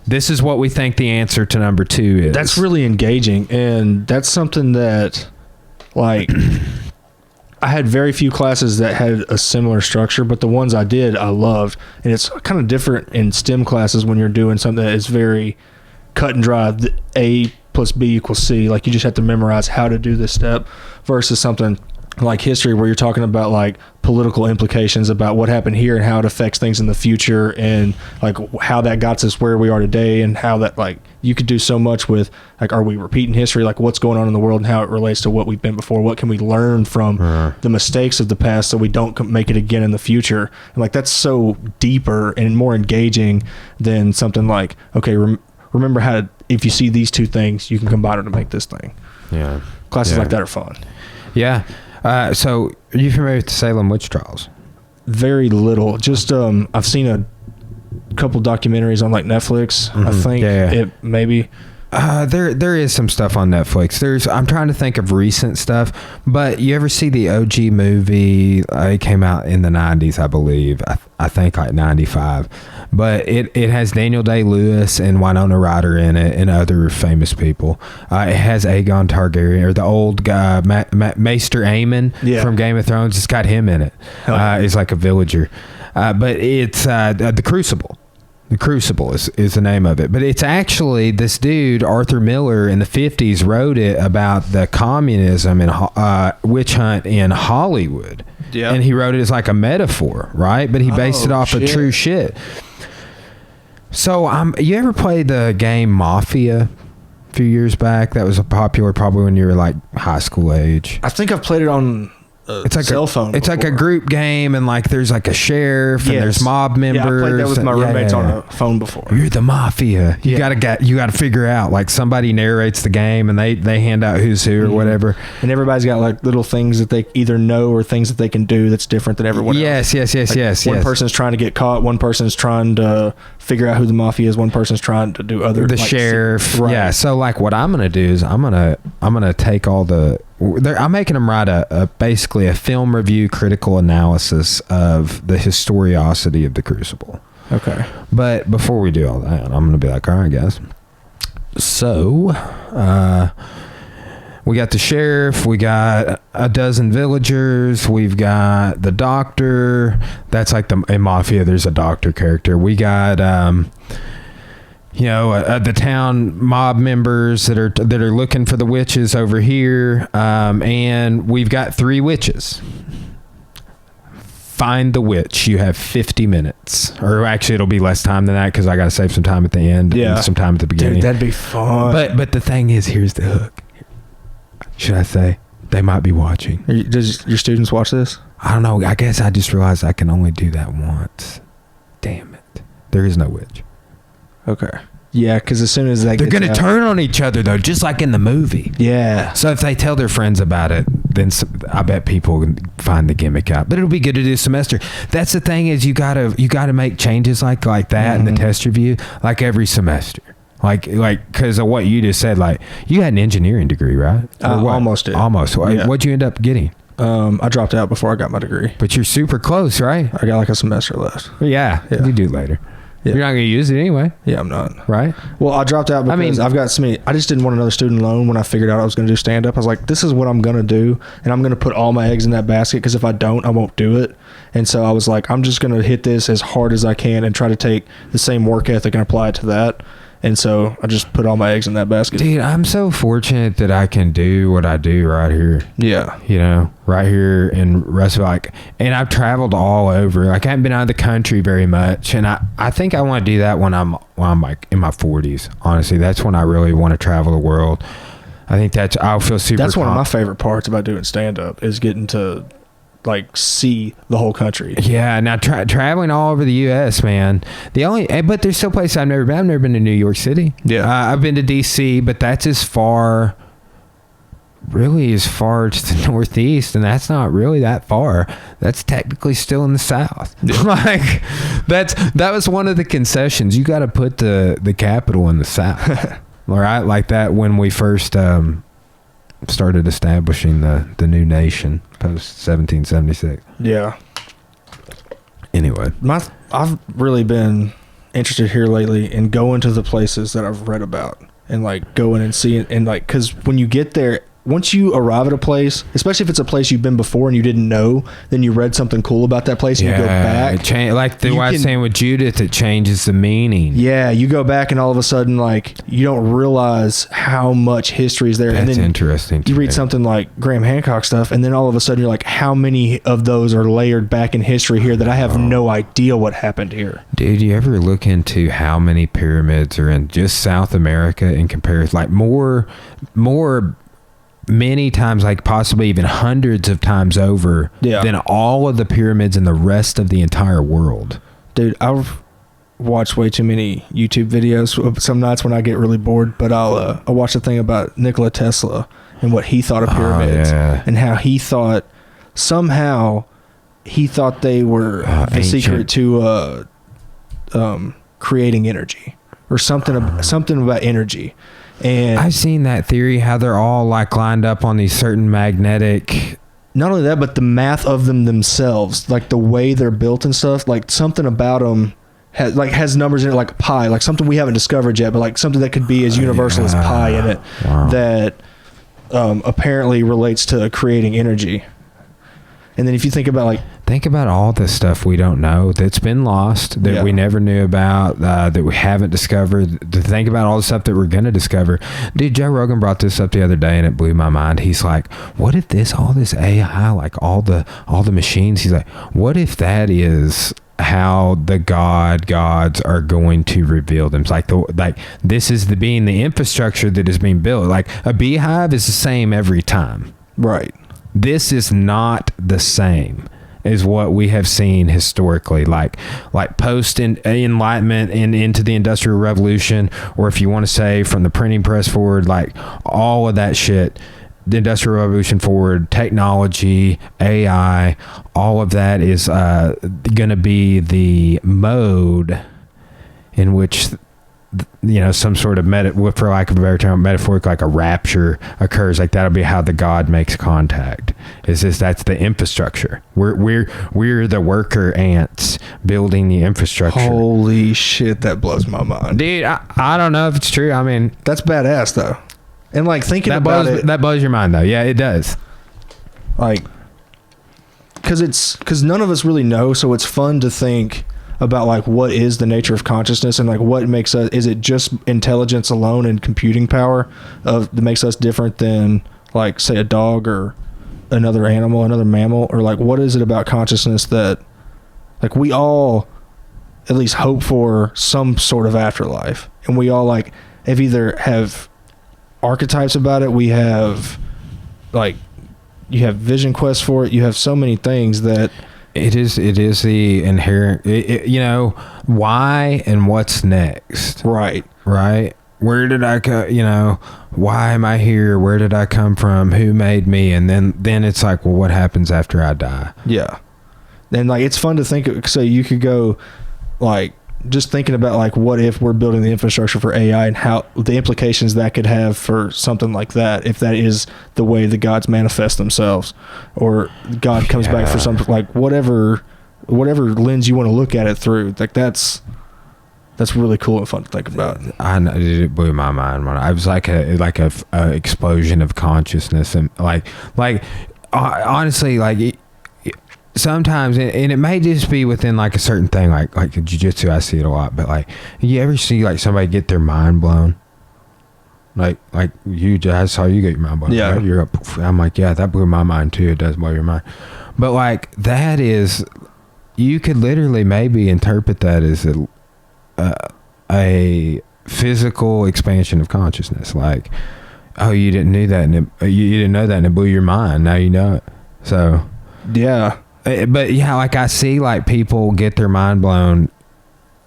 This is what we think the answer to number 2 is. That's really engaging. And that's something that, like, I had very few classes that had a similar structure, but the ones I did, I loved. And it's kind of different in STEM classes when you're doing something that is very cut and dry. A plus B equals C. Like, you just have to memorize how to do this step, versus something like history where you're talking about like political implications about what happened here and how it affects things in the future, and like how that got us where we are today, and how that, like, you could do so much with, like, are we repeating history, like what's going on in the world and how it relates to what we've been before, what can we learn from the mistakes of the past so we don't make it again in the future. And like, that's so deeper and more engaging than something like, okay, remember how if you see these 2 things, you can combine them to make this thing. Yeah. Classes like that are fun. Yeah. So are you familiar with the Salem witch trials? Very little. Just I've seen a couple documentaries on like Netflix. I think it maybe. There is some stuff on Netflix. I'm trying to think of recent stuff, but you ever see the OG movie? It came out in the 90s, I believe. I think like 95. But it has Daniel Day-Lewis and Winona Ryder in it and other famous people. It has Aegon Targaryen, or the old guy, Maester Aemon from Game of Thrones. It's got him in it. It's like a villager. but it's the Crucible. The Crucible is the name of it. But it's actually this dude, Arthur Miller, in the 50s wrote it about the communism and witch hunt in Hollywood. Yeah. And he wrote it as like a metaphor, right? But he based it off of true shit. So you ever played the game Mafia a few years back? That was popular probably when you were like high school age. I think I've played it on it's like cell phone. It's like a group game, and like there's like a sheriff and there's mob members. Yeah, I played that with my roommates on a phone before. You're the mafia. You gotta figure out, like, somebody narrates the game and they hand out who's who or whatever. And everybody's got like little things that they either know or things that they can do that's different than everyone else. Yes. One person's trying to get caught. One person's trying to figure out who the mafia is. One person's trying to do other. The sheriff. Right. Yeah. So like what I'm gonna do is I'm gonna take all the. I'm making them write basically a film review critical analysis of the historiosity of the Crucible. Okay. But before we do all that, I'm going to be like, all right, guys. So, we got the sheriff, we got a dozen villagers, we've got the doctor. That's like in Mafia, there's a doctor character. We got, the town mob members that are looking for the witches over here, and we've got 3 witches. Find the witch. You have 50 minutes, or actually it'll be less time than that because I got to save some time at the end and some time at the beginning. Dude, that'd be fun. But the thing is, here's the hook. Should I say they might be watching? Does your students watch this? I don't know. I guess I just realized I can only do that once. Damn it. There is no witch. Okay. Yeah, because as soon as they're going to turn on each other, though, just like in the movie. Yeah. So if they tell their friends about it, then I bet people can find the gimmick out. But it'll be good to do a semester. That's the thing is you gotta make changes like that in the test review, like every semester. Like because of what you just said. Like you had an engineering degree, right? Almost did. Almost. Yeah. What'd you end up getting? I dropped out before I got my degree. But you're super close, right? I got like a semester left. Yeah. You do it later. Yeah. You're not going to use it anyway. Yeah, I'm not. Right? Well, I dropped out because I've got I just didn't want another student loan when I figured out I was going to do stand-up. I was like, this is what I'm going to do, and I'm going to put all my eggs in that basket because if I don't, I won't do it. And so I was like, I'm just going to hit this as hard as I can and try to take the same work ethic and apply it to that. And so I just put all my eggs in that basket. Dude, I'm so fortunate that I can do what I do right here. Yeah. Right here in Russell. And I've traveled all over. Like, I haven't been out of the country very much. And I think I want to do that when I'm like in my 40s. Honestly, that's when I really want to travel the world. I think I'll feel super. That's one of my favorite parts about doing stand-up is getting to like see the whole country. Yeah, now traveling all over the U.S., man. But there's still places I've never been. I've never been to New York City. Yeah, I've been to D.C., but that's really as far to the Northeast, and that's not really that far. That's technically still in the South. Yeah. Like that was one of the concessions. You got to put the capital in the South, all right? Like that when we first started establishing the new nation post 1776. Yeah. Anyway, I've really been interested here lately in going to the places that I've read about and like going and seeing and like because when you get there. Once you arrive at a place, especially if it's a place you've been before and you didn't know, then you read something cool about that place and you go back. Like the way I was saying with Judith, it changes the meaning. Yeah, you go back and all of a sudden, like, you don't realize how much history is there. That's and then interesting. You read something like Graham Hancock stuff, and then all of a sudden you're like, how many of those are layered back in history here that I have no idea what happened here? Dude, you ever look into how many pyramids are in just South America in comparison? Like more many times, like possibly even hundreds of times over than all of the pyramids in the rest of the entire world. Dude, I've watched way too many YouTube videos some nights when I get really bored, but I'll watch a thing about Nikola Tesla and what he thought of pyramids and how he thought they were the ancient secret to creating energy or something about energy. And I've seen that theory, how they're all like lined up on these certain magnetic. Not only that, but the math of them themselves, like the way they're built and stuff, like something about them has numbers in it, like pi, like something we haven't discovered yet, but like something that could be as universal as pi in it that apparently relates to creating energy. And then if you think about all the stuff we don't know that's been lost, that we never knew about, that we haven't discovered, to think about all the stuff that we're going to discover. Dude, Joe Rogan brought this up the other day and it blew my mind. He's like, what if all this AI, like all the machines, he's like, what if that is how the gods are going to reveal them? It's like this is being the infrastructure that is being built. Like a beehive is the same every time. Right. This is not the same as what we have seen historically, like post Enlightenment and into the Industrial Revolution, or if you want to say from the printing press forward, like all of that shit, the Industrial Revolution forward, technology, AI, all of that is going to be the mode in which, you know, some sort of for lack of a better term, metaphoric, like a rapture occurs. Like that'll be how the God makes contact. That's the infrastructure. We're the worker ants building the infrastructure. Holy shit, that blows my mind, dude. I don't know if it's true. I mean, that's badass though. And like thinking about it, that blows your mind though. Yeah, it does. Like, because none of us really know, so it's fun to think about like what is the nature of consciousness and like what makes us, is it just intelligence alone and computing power that makes us different than like say a dog or another animal, another mammal, or like what is it about consciousness that like we all at least hope for some sort of afterlife, and we all like have archetypes about it. We have like, you have vision quests for it, you have so many things that it is the inherent, you know, why and what's next. Right. Where did I go? You know, why am I here? Where did I come from? Who made me? And then it's like, well, what happens after I die? Yeah. And like, it's fun to think, so you could go like, just thinking about like, what if we're building the infrastructure for AI and how the implications that could have for something like that, if that is the way the gods manifest themselves, or God comes back for something, like whatever lens you want to look at it through. Like that's really cool and fun to think about. I know, it blew my mind when I was like a explosion of consciousness, and like honestly, like sometimes, and it may just be within like a certain thing, like jiu-jitsu, I see it a lot, but like, you ever see like somebody get their mind blown? Like I saw you get your mind blown. Yeah. Right? You're up. I'm like, yeah, that blew my mind too. It does blow your mind. But like, that is, you could literally maybe interpret that as a physical expansion of consciousness. Like, oh, you didn't know that, and you didn't know that, and it blew your mind. Now you know it. So yeah. But yeah, like I see like people get their mind blown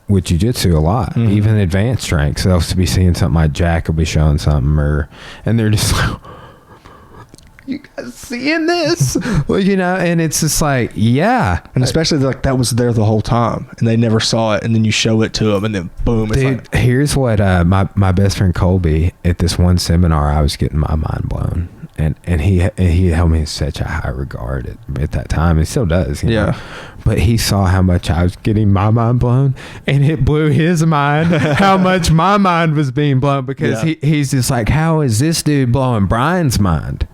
with jiu-jitsu a lot. Mm-hmm. Even advanced ranks, they'll be seeing something like Jack will be showing something, and they're just like, you guys seeing this? Well, you know, and it's just like, yeah. And especially like that was there the whole time and they never saw it, and then you show it to them and then boom, it's dude, like, here's what my best friend Colby, at this one seminar, I was getting my mind blown. And he held me in such a high regard at that time. He still does. You know? But he saw how much I was getting my mind blown, and it blew his mind how much my mind was being blown, because he's just like, how is this dude blowing Brian's mind?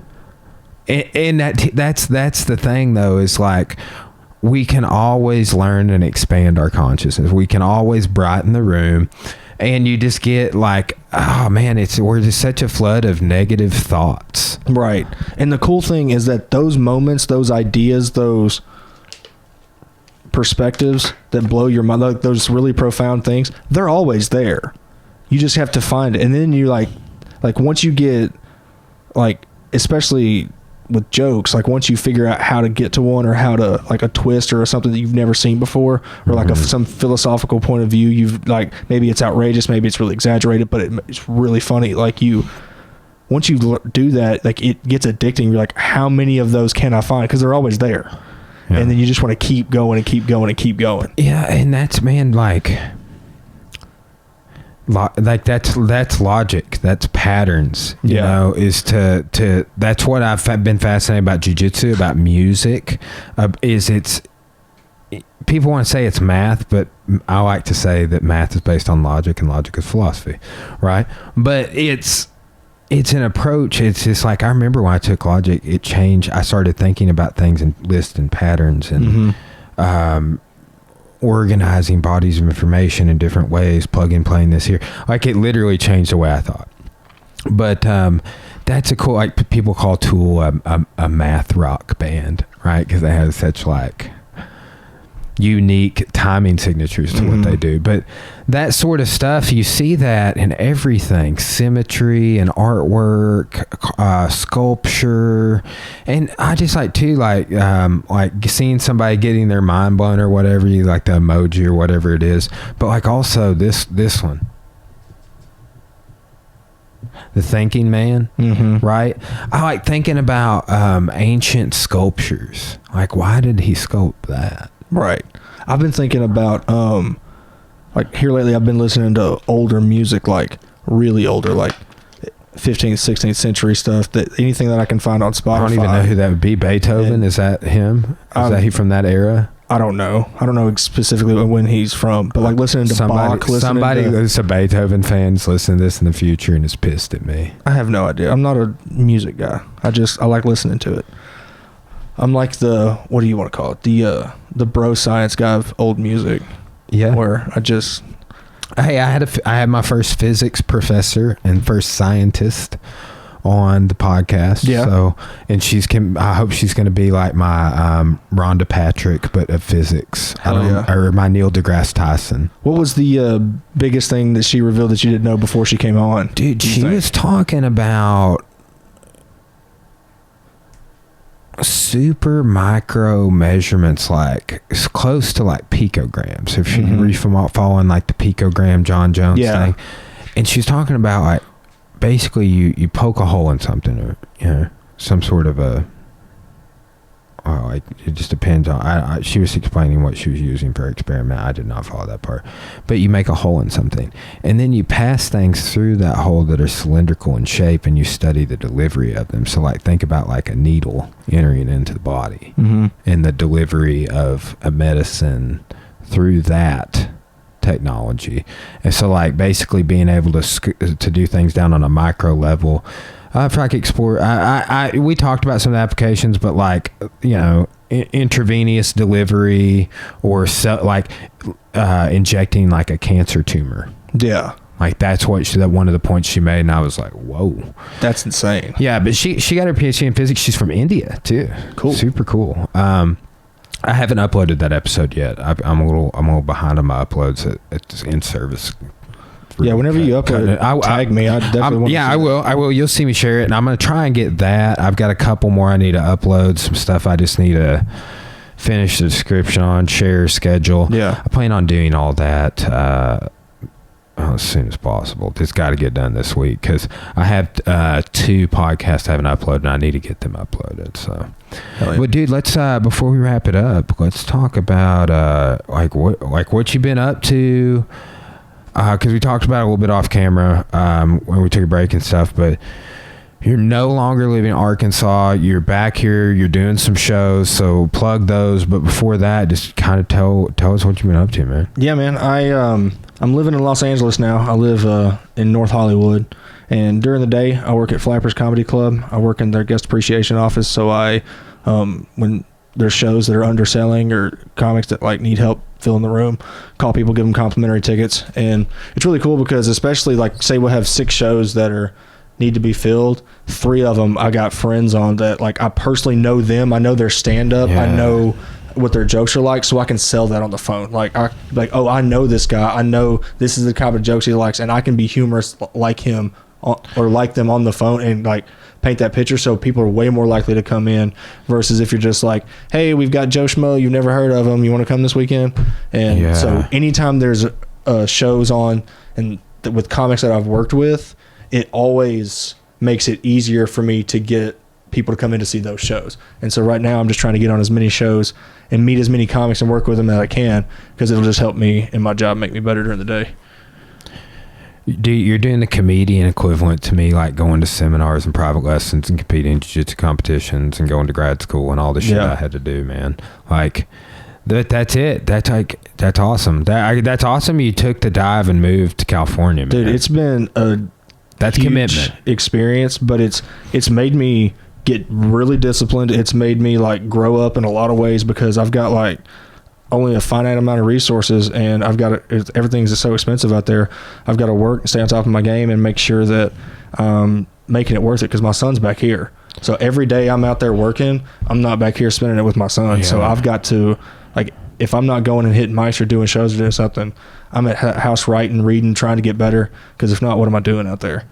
And that's the thing though, is like, we can always learn and expand our consciousness. We can always brighten the room. And you just get like, oh man, we're just such a flood of negative thoughts. Right. And the cool thing is that those moments, those ideas, those perspectives that blow your mind, like those really profound things, they're always there. You just have to find it. And then you like once you get like, especially with jokes, like once you figure out how to get to one, or how to like a twist or something that you've never seen before, or like some philosophical point of view, you've like, maybe it's outrageous, maybe it's really exaggerated, but it's really funny. Like once you do that, like it gets addicting. You're like, how many of those can I find? Because they're always there. Yeah. And then you just want to keep going and keep going and keep going. Yeah. And that's, man, like that's logic, that's patterns, you know, is to that's what I've been fascinated about jiu-jitsu, about music, is it's, people want to say it's math, but I like to say that math is based on logic and logic is philosophy, right? But it's it's an approach. It's just like, I remember when I took logic, it changed. I started thinking about things and lists and patterns and organizing bodies of information in different ways, plug and playing this here. Like, it literally changed the way I thought. But that's a cool, like, people call Tool a math rock band, right? Because they have such like unique timing signatures to what they do. But that sort of stuff, you see that in everything: symmetry and artwork, sculpture. And I just like too, like seeing somebody getting their mind blown or whatever, you like the emoji or whatever it is. But like also this one, the thinking man, right? I like thinking about ancient sculptures. Like, why did he sculpt that? Right. I've been thinking about, like, here lately I've been listening to older music, like really older, like 15th, 16th century stuff, that anything that I can find on Spotify. I don't even know who that would be. Beethoven? And is that him? Is that he from that era? I don't know. I don't know specifically when he's from, but like listening to Bach, somebody who's a Beethoven fan is listening to this in the future and is pissed at me. I have no idea. I'm not a music guy. I like listening to it. I'm like what do you want to call it? The bro science guy of old music. Yeah. Where hey, I had my first physics professor and first scientist on the podcast. Yeah. So, and I hope she's going to be like my Rhonda Patrick, but of physics. Or my Neil deGrasse Tyson. What was the biggest thing that she revealed that you didn't know before she came on? Dude, she was talking about super micro measurements, like it's close to like picograms. If you read from following like the picogram John Jones thing, and she's talking about like basically you poke a hole in something, or some sort of a like, it just depends on she was explaining what she was using for her experiment. I did not follow that part, but you make a hole in something and then you pass things through that hole that are cylindrical in shape, and you study the delivery of them. So like, think about like a needle entering into the body and the delivery of a medicine through that technology. And so like, basically being able to do things down on a micro level. If I could explore, we talked about some of the applications, but like, intravenous delivery or injecting like a cancer tumor. Yeah. Like that's one of the points she made, and I was like, whoa, that's insane. Yeah, but she got her PhD in physics. She's from India too. Cool. Super cool. I haven't uploaded that episode yet. I'm a little behind on my uploads. It's in service. Yeah, whenever you upload it, tag me. I definitely want to see I will. I will. You'll see me share it, and I'm going to try and get that. I've got a couple more I need to upload. Some stuff I just need to finish the description on, share, schedule. Yeah. I plan on doing all that as soon as possible. It's got to get done this week because I have 2 podcasts I haven't uploaded, and I need to get them uploaded. So, well, dude, let's before we wrap it up, let's talk about what you've been up to. Because we talked about it a little bit off camera when we took a break and stuff, but you're no longer living in Arkansas. You're back here. You're doing some shows, so plug those. But before that, just kind of tell us what you've been up to, man. Yeah, man. I'm living in Los Angeles now. I live in North Hollywood, and during the day, I work at Flappers Comedy Club. I work in their guest appreciation office, so when there's shows that are underselling or comics that like need help filling the room, call people, give them complimentary tickets. And it's really cool because, especially like, say we'll have 6 shows that need to be filled, 3 of them I got friends on that like I personally know them. I know their stand-up. I know what their jokes are like, so I can sell that on the phone. Like I know this guy. I know this is the kind of jokes he likes, and I can be humorous like him or like them on the phone and like paint that picture, so people are way more likely to come in versus if you're just like, hey, we've got Joe Schmo, you've never heard of him, you want to come this weekend? And so anytime there's shows on and with comics that I've worked with, it always makes it easier for me to get people to come in to see those shows. And so right now I'm just trying to get on as many shows and meet as many comics and work with them as I can, because it'll just help me in my job, make me better during the day. You're doing the comedian equivalent to me, like going to seminars and private lessons and competing in jiu-jitsu competitions and going to grad school and all the shit I had to do, man. Like that's it. That's awesome. That's awesome. You took the dive and moved to California, man. Dude, it's been a That's huge commitment experience, but it's made me get really disciplined. It's made me like grow up in a lot of ways because I've got like only a finite amount of resources, and everything's so expensive out there. I've got to work and stay on top of my game and make sure that making it worth it, because my son's back here. So every day I'm out there working, I'm not back here spending it with my son. Yeah. So I've got to, like, if I'm not going and hitting mics or doing shows or doing something, I'm at house writing, reading, trying to get better, because if not, what am I doing out there?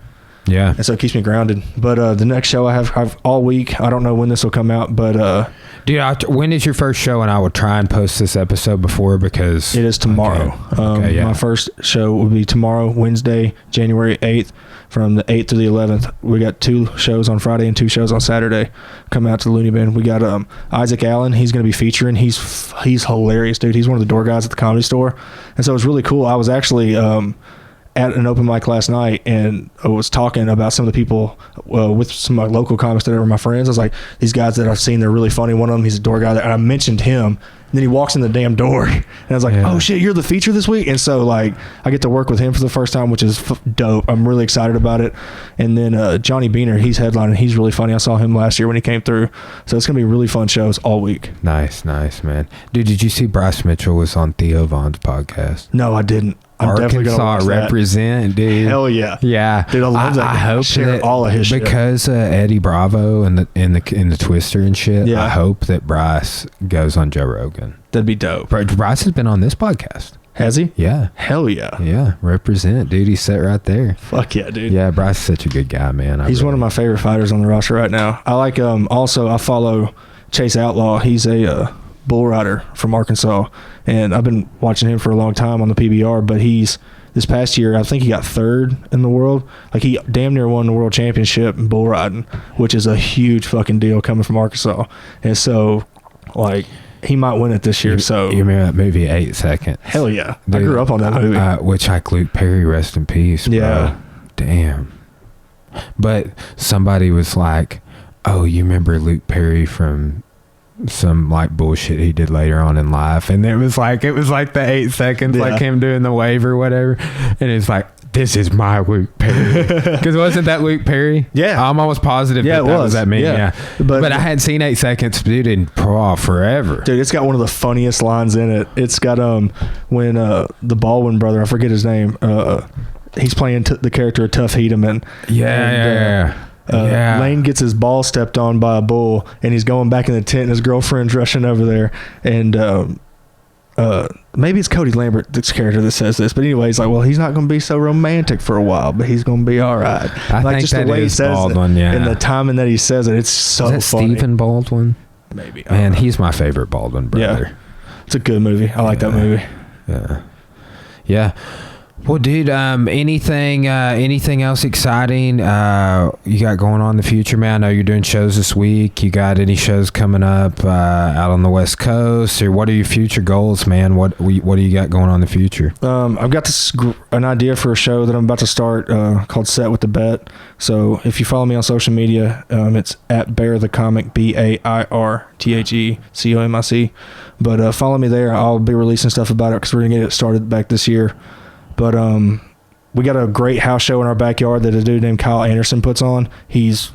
Yeah. And so it keeps me grounded. But the next show I have all week, I don't know when this will come out, but dude, when is your first show? And I will try and post this episode before, because it is tomorrow. Okay, my first show will be tomorrow, Wednesday, January 8th, from the 8th to the 11th. We got 2 shows on Friday and 2 shows on Saturday. Come out to the Looney Bin. We got Isaac Allen. He's going to be featuring. He's hilarious, dude. He's one of the door guys at the Comedy Store. And so it was really cool. I was actually at an open mic last night, and I was talking about some of the people with some of my local comics that are my friends. I was like, these guys that I've seen, they're really funny. One of them, he's a door guy, and I mentioned him. And then he walks in the damn door, and I was like, oh shit, you're the feature this week? And so like I get to work with him for the first time, which is dope. I'm really excited about it. And then Johnny Beaner, he's headlining. He's really funny. I saw him last year when he came through. So it's gonna be really fun shows all week. Nice, man. Dude, did you see Bryce Mitchell was on Theo Vaughn's podcast? No, I didn't. I'm Arkansas represent, dude. Hell yeah, yeah, dude. I love that. I hope share all of his shit. Because Eddie Bravo and the Twister and shit. Yeah. I hope that Bryce goes on Joe Rogan. That'd be dope. Bryce has been on this podcast. Has he? Yeah. Hell yeah. Yeah, represent, dude. He's set right there. Fuck yeah, dude. Yeah, Bryce is such a good guy, man. He's one of my favorite fighters on the roster right now. I like also I follow Chase Outlaw. He's a bull rider from Arkansas, and I've been watching him for a long time on the PBR, but this past year, I think he got 3rd in the world. Like, he damn near won the world championship in bull riding, which is a huge fucking deal coming from Arkansas. And so, like, he might win it this year. You remember that movie 8 Seconds? Hell yeah. Dude, I grew up on that movie. Which, like, Luke Perry, rest in peace, bro. Yeah. Damn. But somebody was like, oh, you remember Luke Perry from some like bullshit he did later on in life, and it was like the 8 seconds, like him doing the wave or whatever, and it's like, this is my Luke Perry, because wasn't that Luke Perry? Yeah, I'm almost positive. Yeah, that was that meme. Yeah. But I hadn't seen 8 seconds, dude, in forever. Dude, it's got one of the funniest lines in it. It's got when the Baldwin brother, I forget his name, he's playing the character of Tough Hedeman. Yeah. Lane gets his ball stepped on by a bull, and he's going back in the tent, and his girlfriend's rushing over there, and maybe it's Cody Lambert's character that says this, but anyway, he's like, well, he's not going to be so romantic for a while, but he's going to be all right. I think just the way he says Baldwin, it, and the timing that he says it, it's so is that funny. Stephen Baldwin? Maybe. Man, he's my favorite Baldwin brother. Yeah. It's a good movie. I like that movie. Yeah. Well, dude, anything else exciting you got going on in the future, man? I know you're doing shows this week. You got any shows coming up out on the West Coast, or what are your future goals, man? What do you got going on in the future? I've got an idea for a show that I'm about to start called Set with the Bet. So if you follow me on social media, it's at Bair the Comic, BAIRTHECOMIC. But follow me there. I'll be releasing stuff about it because we're gonna get it started back this year. But we got a great house show in our backyard that a dude named Kyle Anderson puts on. He's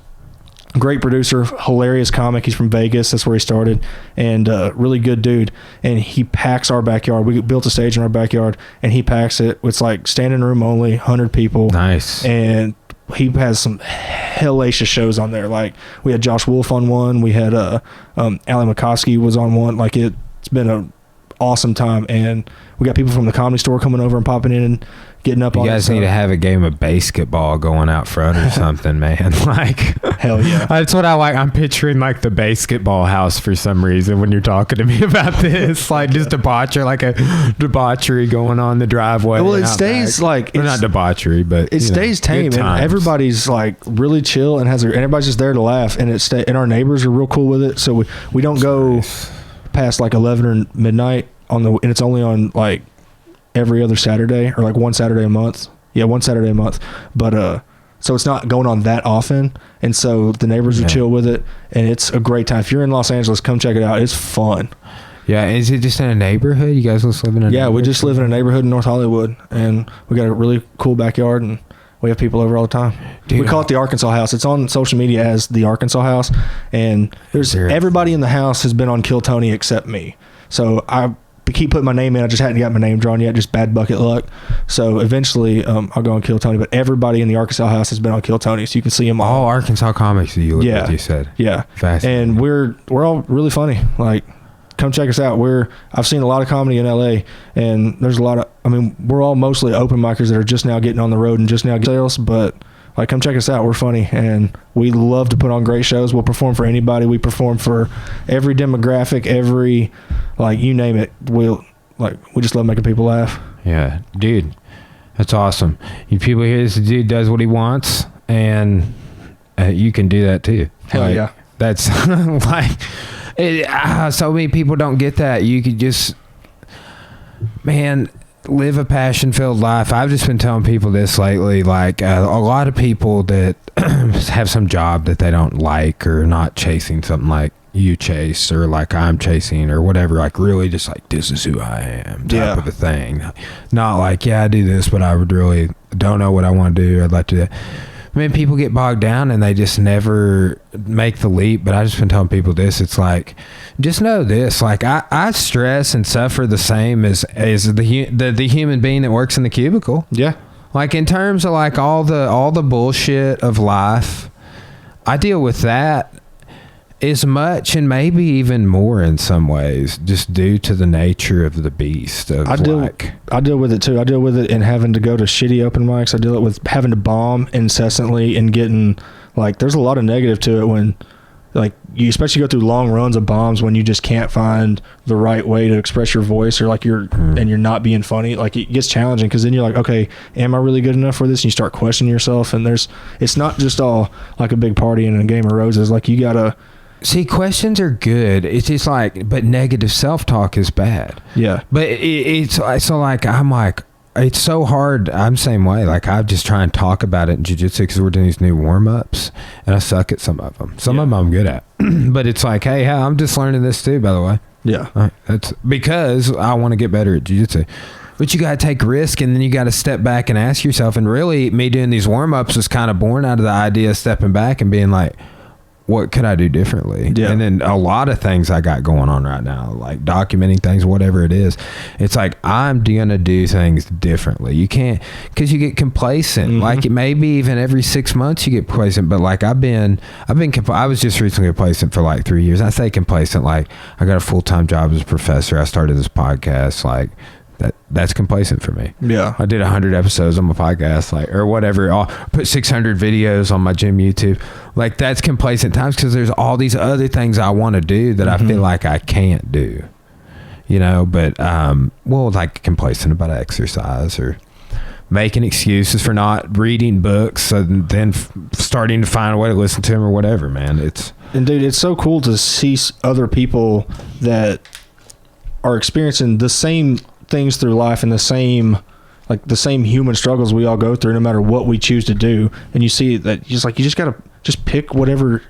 a great producer, hilarious comic. He's from Vegas. That's where he started. And really good dude. And he packs our backyard. We built a stage in our backyard, and he packs it. It's like standing room only, 100 people. Nice. And he has some hellacious shows on there. Like, we had Josh Wolf on one. We had Ali McCoskey was on one. Like, it's been a awesome time, and we got people from the Comedy Store coming over and popping in and getting up on it. You guys need to have a game of basketball going out front or something, man. Like, hell yeah. That's what I like. I'm picturing like the basketball house for some reason when you're talking to me about this. Like, just debauchery going on in the driveway. Well, it stays back. Like, it's not debauchery, but it stays tame, and everybody's like really chill and and everybody's just there to laugh, and and our neighbors are real cool with it. So we don't go past like 11 or midnight and it's only on like every other Saturday, or like one Saturday a month. Yeah, one Saturday a month. But so it's not going on that often, and so the neighbors are chill with it, and it's a great time. If you're in Los Angeles, come check it out. It's fun. Yeah, is it just in a neighborhood? You guys just live in a neighborhood? Yeah, we just live in a neighborhood in North Hollywood, and we got a really cool backyard, and We have people over all the time. Dude, we call it the Arkansas House. It's on social media as the Arkansas House, and there's everybody in the house has been on Kill Tony except me. So I keep putting my name in. I just hadn't got my name drawn yet. Just bad bucket luck. So eventually, I'll go on Kill Tony. But everybody in the Arkansas House has been on Kill Tony, so you can see them all. Arkansas comics. You said. Yeah. And we're all really funny. Like, come check us out. I've seen a lot of comedy in LA, and there's a lot of. I mean, we're all mostly open micers that are just now getting on the road and just now getting sales, but. Like, come check us out. We're funny, and we love to put on great shows. We'll perform for anybody. We perform for every demographic, you name it. We just love making people laugh. Yeah, dude, that's awesome. You people hear this dude does what he wants, and you can do that too. Hell yeah. That's so many people don't get that. You could just, man, live a passion-filled life. I've just been telling people this lately. Like, a lot of people that have some job that they don't like, or not chasing something like you chase, or like I'm chasing, or whatever. Like, really just like, this is who I am type of a thing. Not like, I do this, but I would really don't know what I want to do. I'd like to do that. I mean, people get bogged down and they just never make the leap. But I just been telling people this. It's like, just know this. Like, I stress and suffer the same as the human being that works in the cubicle. Yeah. Like, in terms of like all the bullshit of life, I deal with that as much and maybe even more in some ways, just due to the nature of the beast. I deal with it too. I deal with it in having to go to shitty open mics. I deal it with having to bomb incessantly and getting, like, there's a lot of negative to it when, like, you especially go through long runs of bombs when you just can't find the right way to express your voice, or like and you're not being funny. Like, it gets challenging, because then you're like, okay, am I really good enough for this? And you start questioning yourself, and it's not just all like a big party and a game of roses. Like, you gotta. See, questions are good. It's just like, but negative self-talk is bad. Yeah. But it's so like, I'm like, it's so hard. I'm the same way. Like, I just try and talk about it in jiu-jitsu because we're doing these new warm-ups, and I suck at some of them. Some of them I'm good at. But it's like, hey, I'm just learning this too, by the way. Yeah. That's because I want to get better at jiu-jitsu. But you got to take risk, and then you got to step back and ask yourself. And really, me doing these warm-ups was kind of born out of the idea of stepping back and being like, what could I do differently? Yeah. And then a lot of things I got going on right now, like documenting things, whatever it is. It's like, I'm going to do things differently. You can't, because you get complacent. Mm-hmm. Like, maybe even every 6 months you get complacent. But like, I was just recently complacent for like 3 years. I say complacent, like, I got a full-time job as a professor. I started this podcast. Like, that's complacent for me. Yeah. I did 100 episodes on my podcast, like, or whatever. I'll put 600 videos on my gym YouTube. Like, that's complacent times, because there's all these other things I want to do that I feel like I can't do, but like complacent about exercise, or making excuses for not reading books, and then starting to find a way to listen to them, or whatever, man. And dude, it's so cool to see other people that are experiencing the same things through life, and the same human struggles we all go through, no matter what we choose to do. And you see that you just gotta just pick whatever,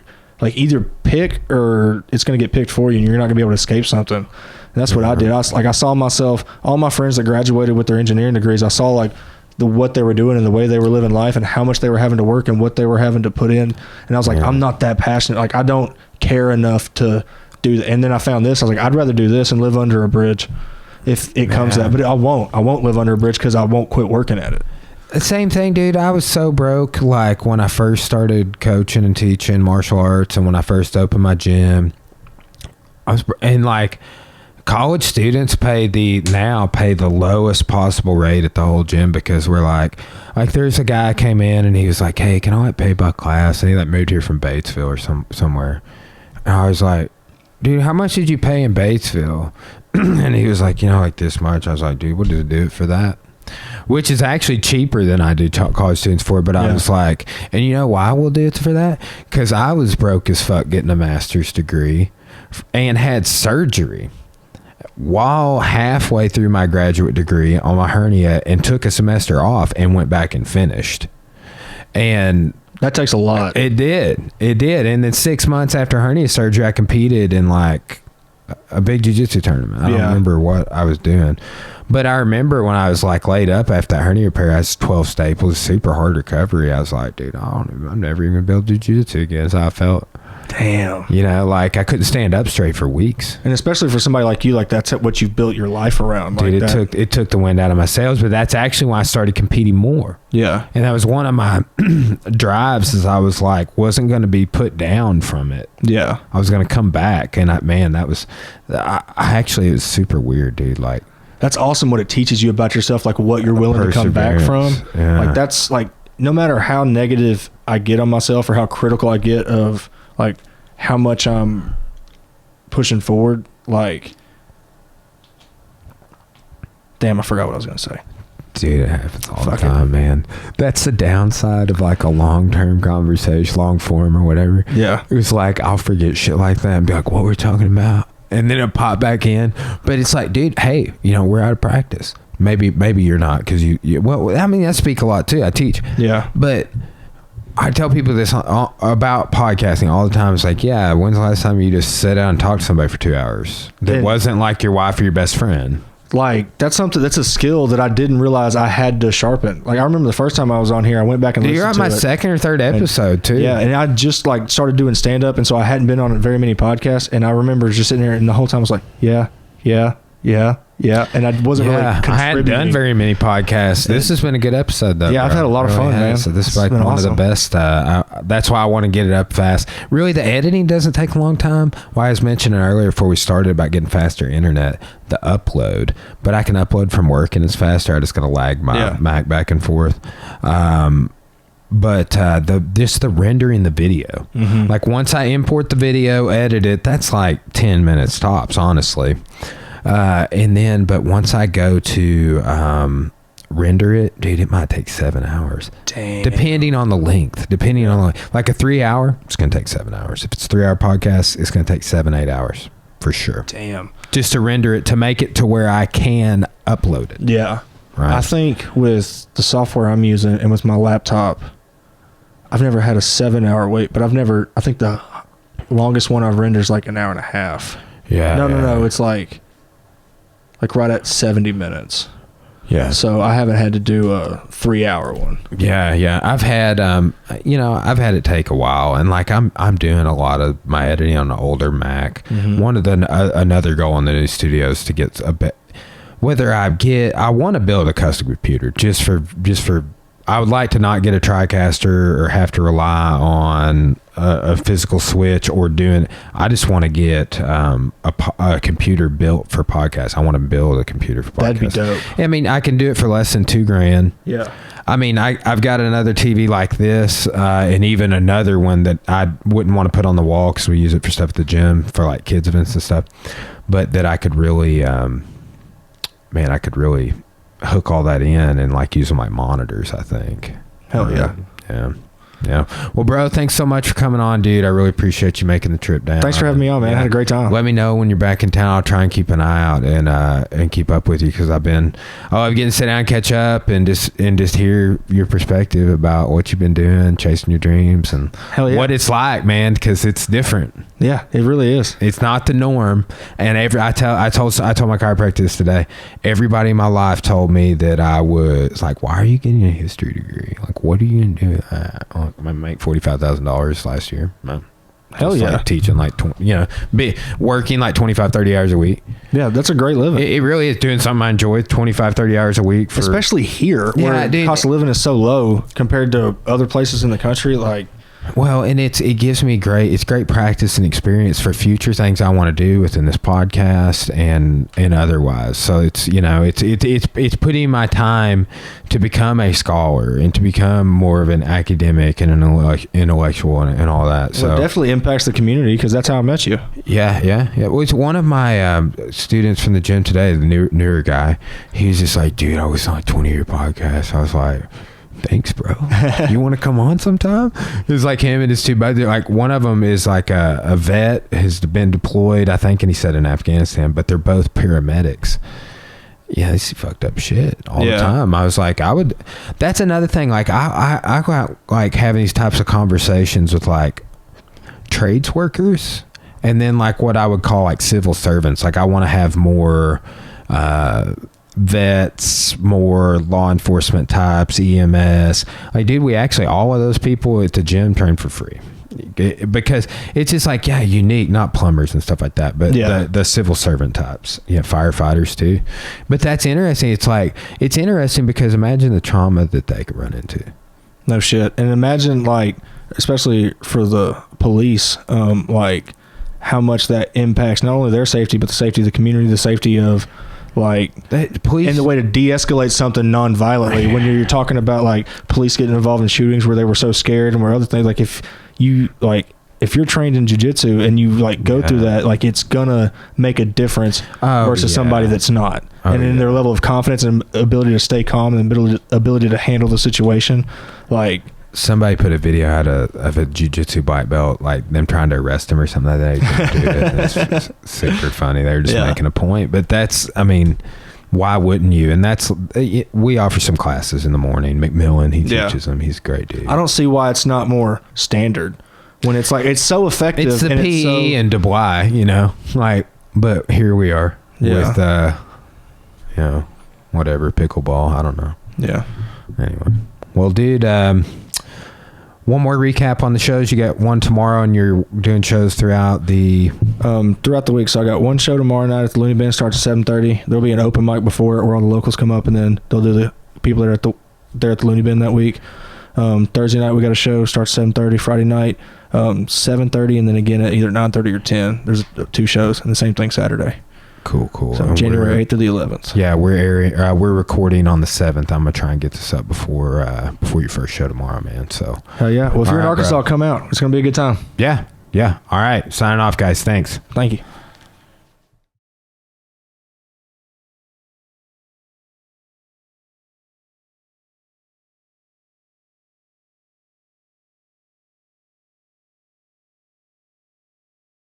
like, either pick or it's gonna get picked for you, and you're not gonna be able to escape something. And that's what I did. I saw myself, all my friends that graduated with their engineering degrees, I saw like what they were doing and the way they were living life and how much they were having to work and what they were having to put in. And I was like, I'm not that passionate. Like, I don't care enough to do that. And then I found this. I was like, I'd rather do this and live under a bridge if it comes to that. But I won't live under a bridge, because I won't quit working at it. Same thing, dude. I was so broke, like, when I first started coaching and teaching martial arts, and when I first opened my gym, and like, college students pay the lowest possible rate at the whole gym, because we're like there's a guy came in and he was like, hey, can I pay by class? And he moved here from Batesville or somewhere. And I was like, dude, how much did you pay in Batesville? And he was like, like this much. I was like, dude, what did it do it for that? Which is actually cheaper than I do college students for. But I was like, and you know why we'll do it for that? Because I was broke as fuck getting a master's degree and had surgery while halfway through my graduate degree on my hernia, and took a semester off and went back and finished. And that takes a lot. It did. And then 6 months after hernia surgery, I competed in like a big jiu-jitsu tournament. I don't remember what I was doing, but I remember when I was like laid up after that hernia repair, I had 12 staples, super hard recovery. I was like, dude, I'm never even gonna be able to do jiu-jitsu again. That's how I felt. Damn. You know, like I couldn't stand up straight for weeks. And especially for somebody like you, like that's what you've built your life around. Dude, like it took the wind out of my sails, but that's actually why I started competing more. Yeah. And that was one of my drives, is I was like, wasn't going to be put down from it. Yeah. I was going to come back. And it was super weird, dude. Like, that's awesome what it teaches you about yourself, like what you're willing to come back from. Yeah. Like that's like, no matter how negative I get on myself or how critical I get of like how much I'm pushing forward, like, damn, I forgot what I was going to say. Dude, it happens all the time, man. That's the downside of like a long-term conversation, long form or whatever. Yeah. It was like, I'll forget shit like that and be like, what were we talking about? And then it'll pop back in. But it's like, dude, hey, we're out of practice. Maybe you're not, because well, I mean, I speak a lot too. I teach. Yeah. But I tell people this about podcasting all the time. It's like, yeah, when's the last time you just sat down and talked to somebody for 2 hours? That wasn't like your wife or your best friend. Like, that's a skill that I didn't realize I had to sharpen. Like, I remember the first time I was on here, I went back and listened to it. You're on my second or third episode, too. Yeah, and I just, like, started doing stand-up, and so I hadn't been on very many podcasts, and I remember just sitting there, and the whole time I was like, yeah, and I wasn't really contributing. I hadn't done very many podcasts. This has been a good episode, though. Yeah, I've had a lot of fun, man. So this is like one of the best. That's why I want to get it up fast. Really, the editing doesn't take a long time. Why I was mentioning earlier before we started about getting faster internet, the upload. But I can upload from work, and it's faster. I just got to lag my Mac back and forth. But the rendering the video, like once I import the video, edit it, that's like 10 minutes tops, honestly. But once I go to render it, dude, it might take 7 hours. Damn. Depending on the length. Like a 3 hour, it's going to take 7 hours. If it's a 3 hour podcast, it's going to take 7-8 hours for sure. Damn. Just to render it, to make it to where I can upload it. Yeah. Right. I think with the software I'm using and with my laptop, I've never had a 7 hour wait, but I think the longest one I've rendered is like an hour and a half. Yeah. No. It's like right at 70 minutes. Yeah. So I haven't had to do a 3 hour one. Yeah. I've had, I've had it take a while, and like I'm doing a lot of my editing on an older Mac. One of another goal in the new studio is to get a bit. I want to build a custom computer just for. I would like to not get a TriCaster or have to rely on a physical switch or I just want to get a computer built for podcasts. I want to build a computer for podcasts. That'd be dope. I mean, I can do it for less than $2,000. Yeah. I mean, I've got another TV like this, and even another one that I wouldn't want to put on the wall because we use it for stuff at the gym for like kids events and stuff. But that I could really, hook all that in and like use them like monitors, I think. Hell yeah. Yeah. Well, bro, thanks so much for coming on, dude. I really appreciate you making the trip down. Thanks for having me on, man. I had a great time. Let me know when you're back in town. I'll try and keep an eye out and keep up with you, because I'm getting to sit down and catch up and just hear your perspective about what you've been doing, chasing your dreams, and what it's like, man, because it's different. Yeah, it really is. It's not the norm. And I told my chiropractor today, everybody in my life told me that I was like, why are you getting a history degree? Like, what are you going to do with that? I make $45,000 last year. Hell yeah. Like teaching like, working like 25, 30 hours a week. Yeah, that's a great living. It really is doing something I enjoy, 25, 30 hours a week. Especially here, where the cost of living is so low compared to other places in the country. Like, well, and it gives me great practice and experience for future things I want to do within this podcast and otherwise. So it's putting my time to become a scholar and to become more of an academic and an intellectual and all that. So it definitely impacts the community, because that's how I met you. Yeah. Well, it's one of my students from the gym today, the newer guy. He was just like, dude, I was on a 20-year podcast. I was like, thanks, bro. You want to come on sometime? It was like him and his two buddies. Like, one of them is like a vet, has been deployed, I think, and he said in Afghanistan, but they're both paramedics. Yeah, they see fucked up shit all the time. I was like, that's another thing. Like, I go out like having these types of conversations with like trades workers And then like what I would call like civil servants. Like I want to have more vets, more law enforcement types, EMS. Like, dude, we actually, all of those people at the gym train for free. Because it's just like, yeah, unique, not plumbers and stuff like that, but the civil servant types, firefighters too. But that's interesting. It's interesting because imagine the trauma that they could run into. No shit. And imagine, like, especially for the police, like how much that impacts not only their safety, but the safety of the community, the safety of, like, police, and the way to de-escalate something non-violently. When you're talking about like police getting involved in shootings where they were so scared and where other things, like if you're trained in jiu-jitsu and you like go through that, like it's gonna make a difference versus somebody that's not. And in their level of confidence and ability to stay calm and ability to handle the situation, like. Somebody put a video out of a jiu-jitsu black belt, like them trying to arrest him or something like that. It's super funny. They're just making a point. But that's, I mean, why wouldn't you? And that's, we offer some classes in the morning. McMillan, he teaches them. He's a great dude. I don't see why it's not more standard when it's like, it's so effective. It's the PE and Dubois, you know, like, but here we are with, whatever, pickleball. I don't know. Yeah. Anyway. Well, dude, one more recap on the shows. You got one tomorrow, and you're doing shows throughout the week. So I got one show tomorrow night at the Looney Bin. Starts at 7:30. There'll be an open mic before it where all the locals come up, and then they'll do the people that are at the Looney Bin that week. Thursday night we got a show. Starts 7:30. Friday night 7:30, and then again at either 9:30 or 10. There's 2 shows, and the same thing Saturday. Cool. So January 8th to the 11th. Yeah, we're recording on the 7th. I'm gonna try and get this up before your first show tomorrow, man. So hell yeah. Well, if you're in Arkansas, come out. It's gonna be a good time. Yeah. All right. Signing off, guys. Thanks. Thank you.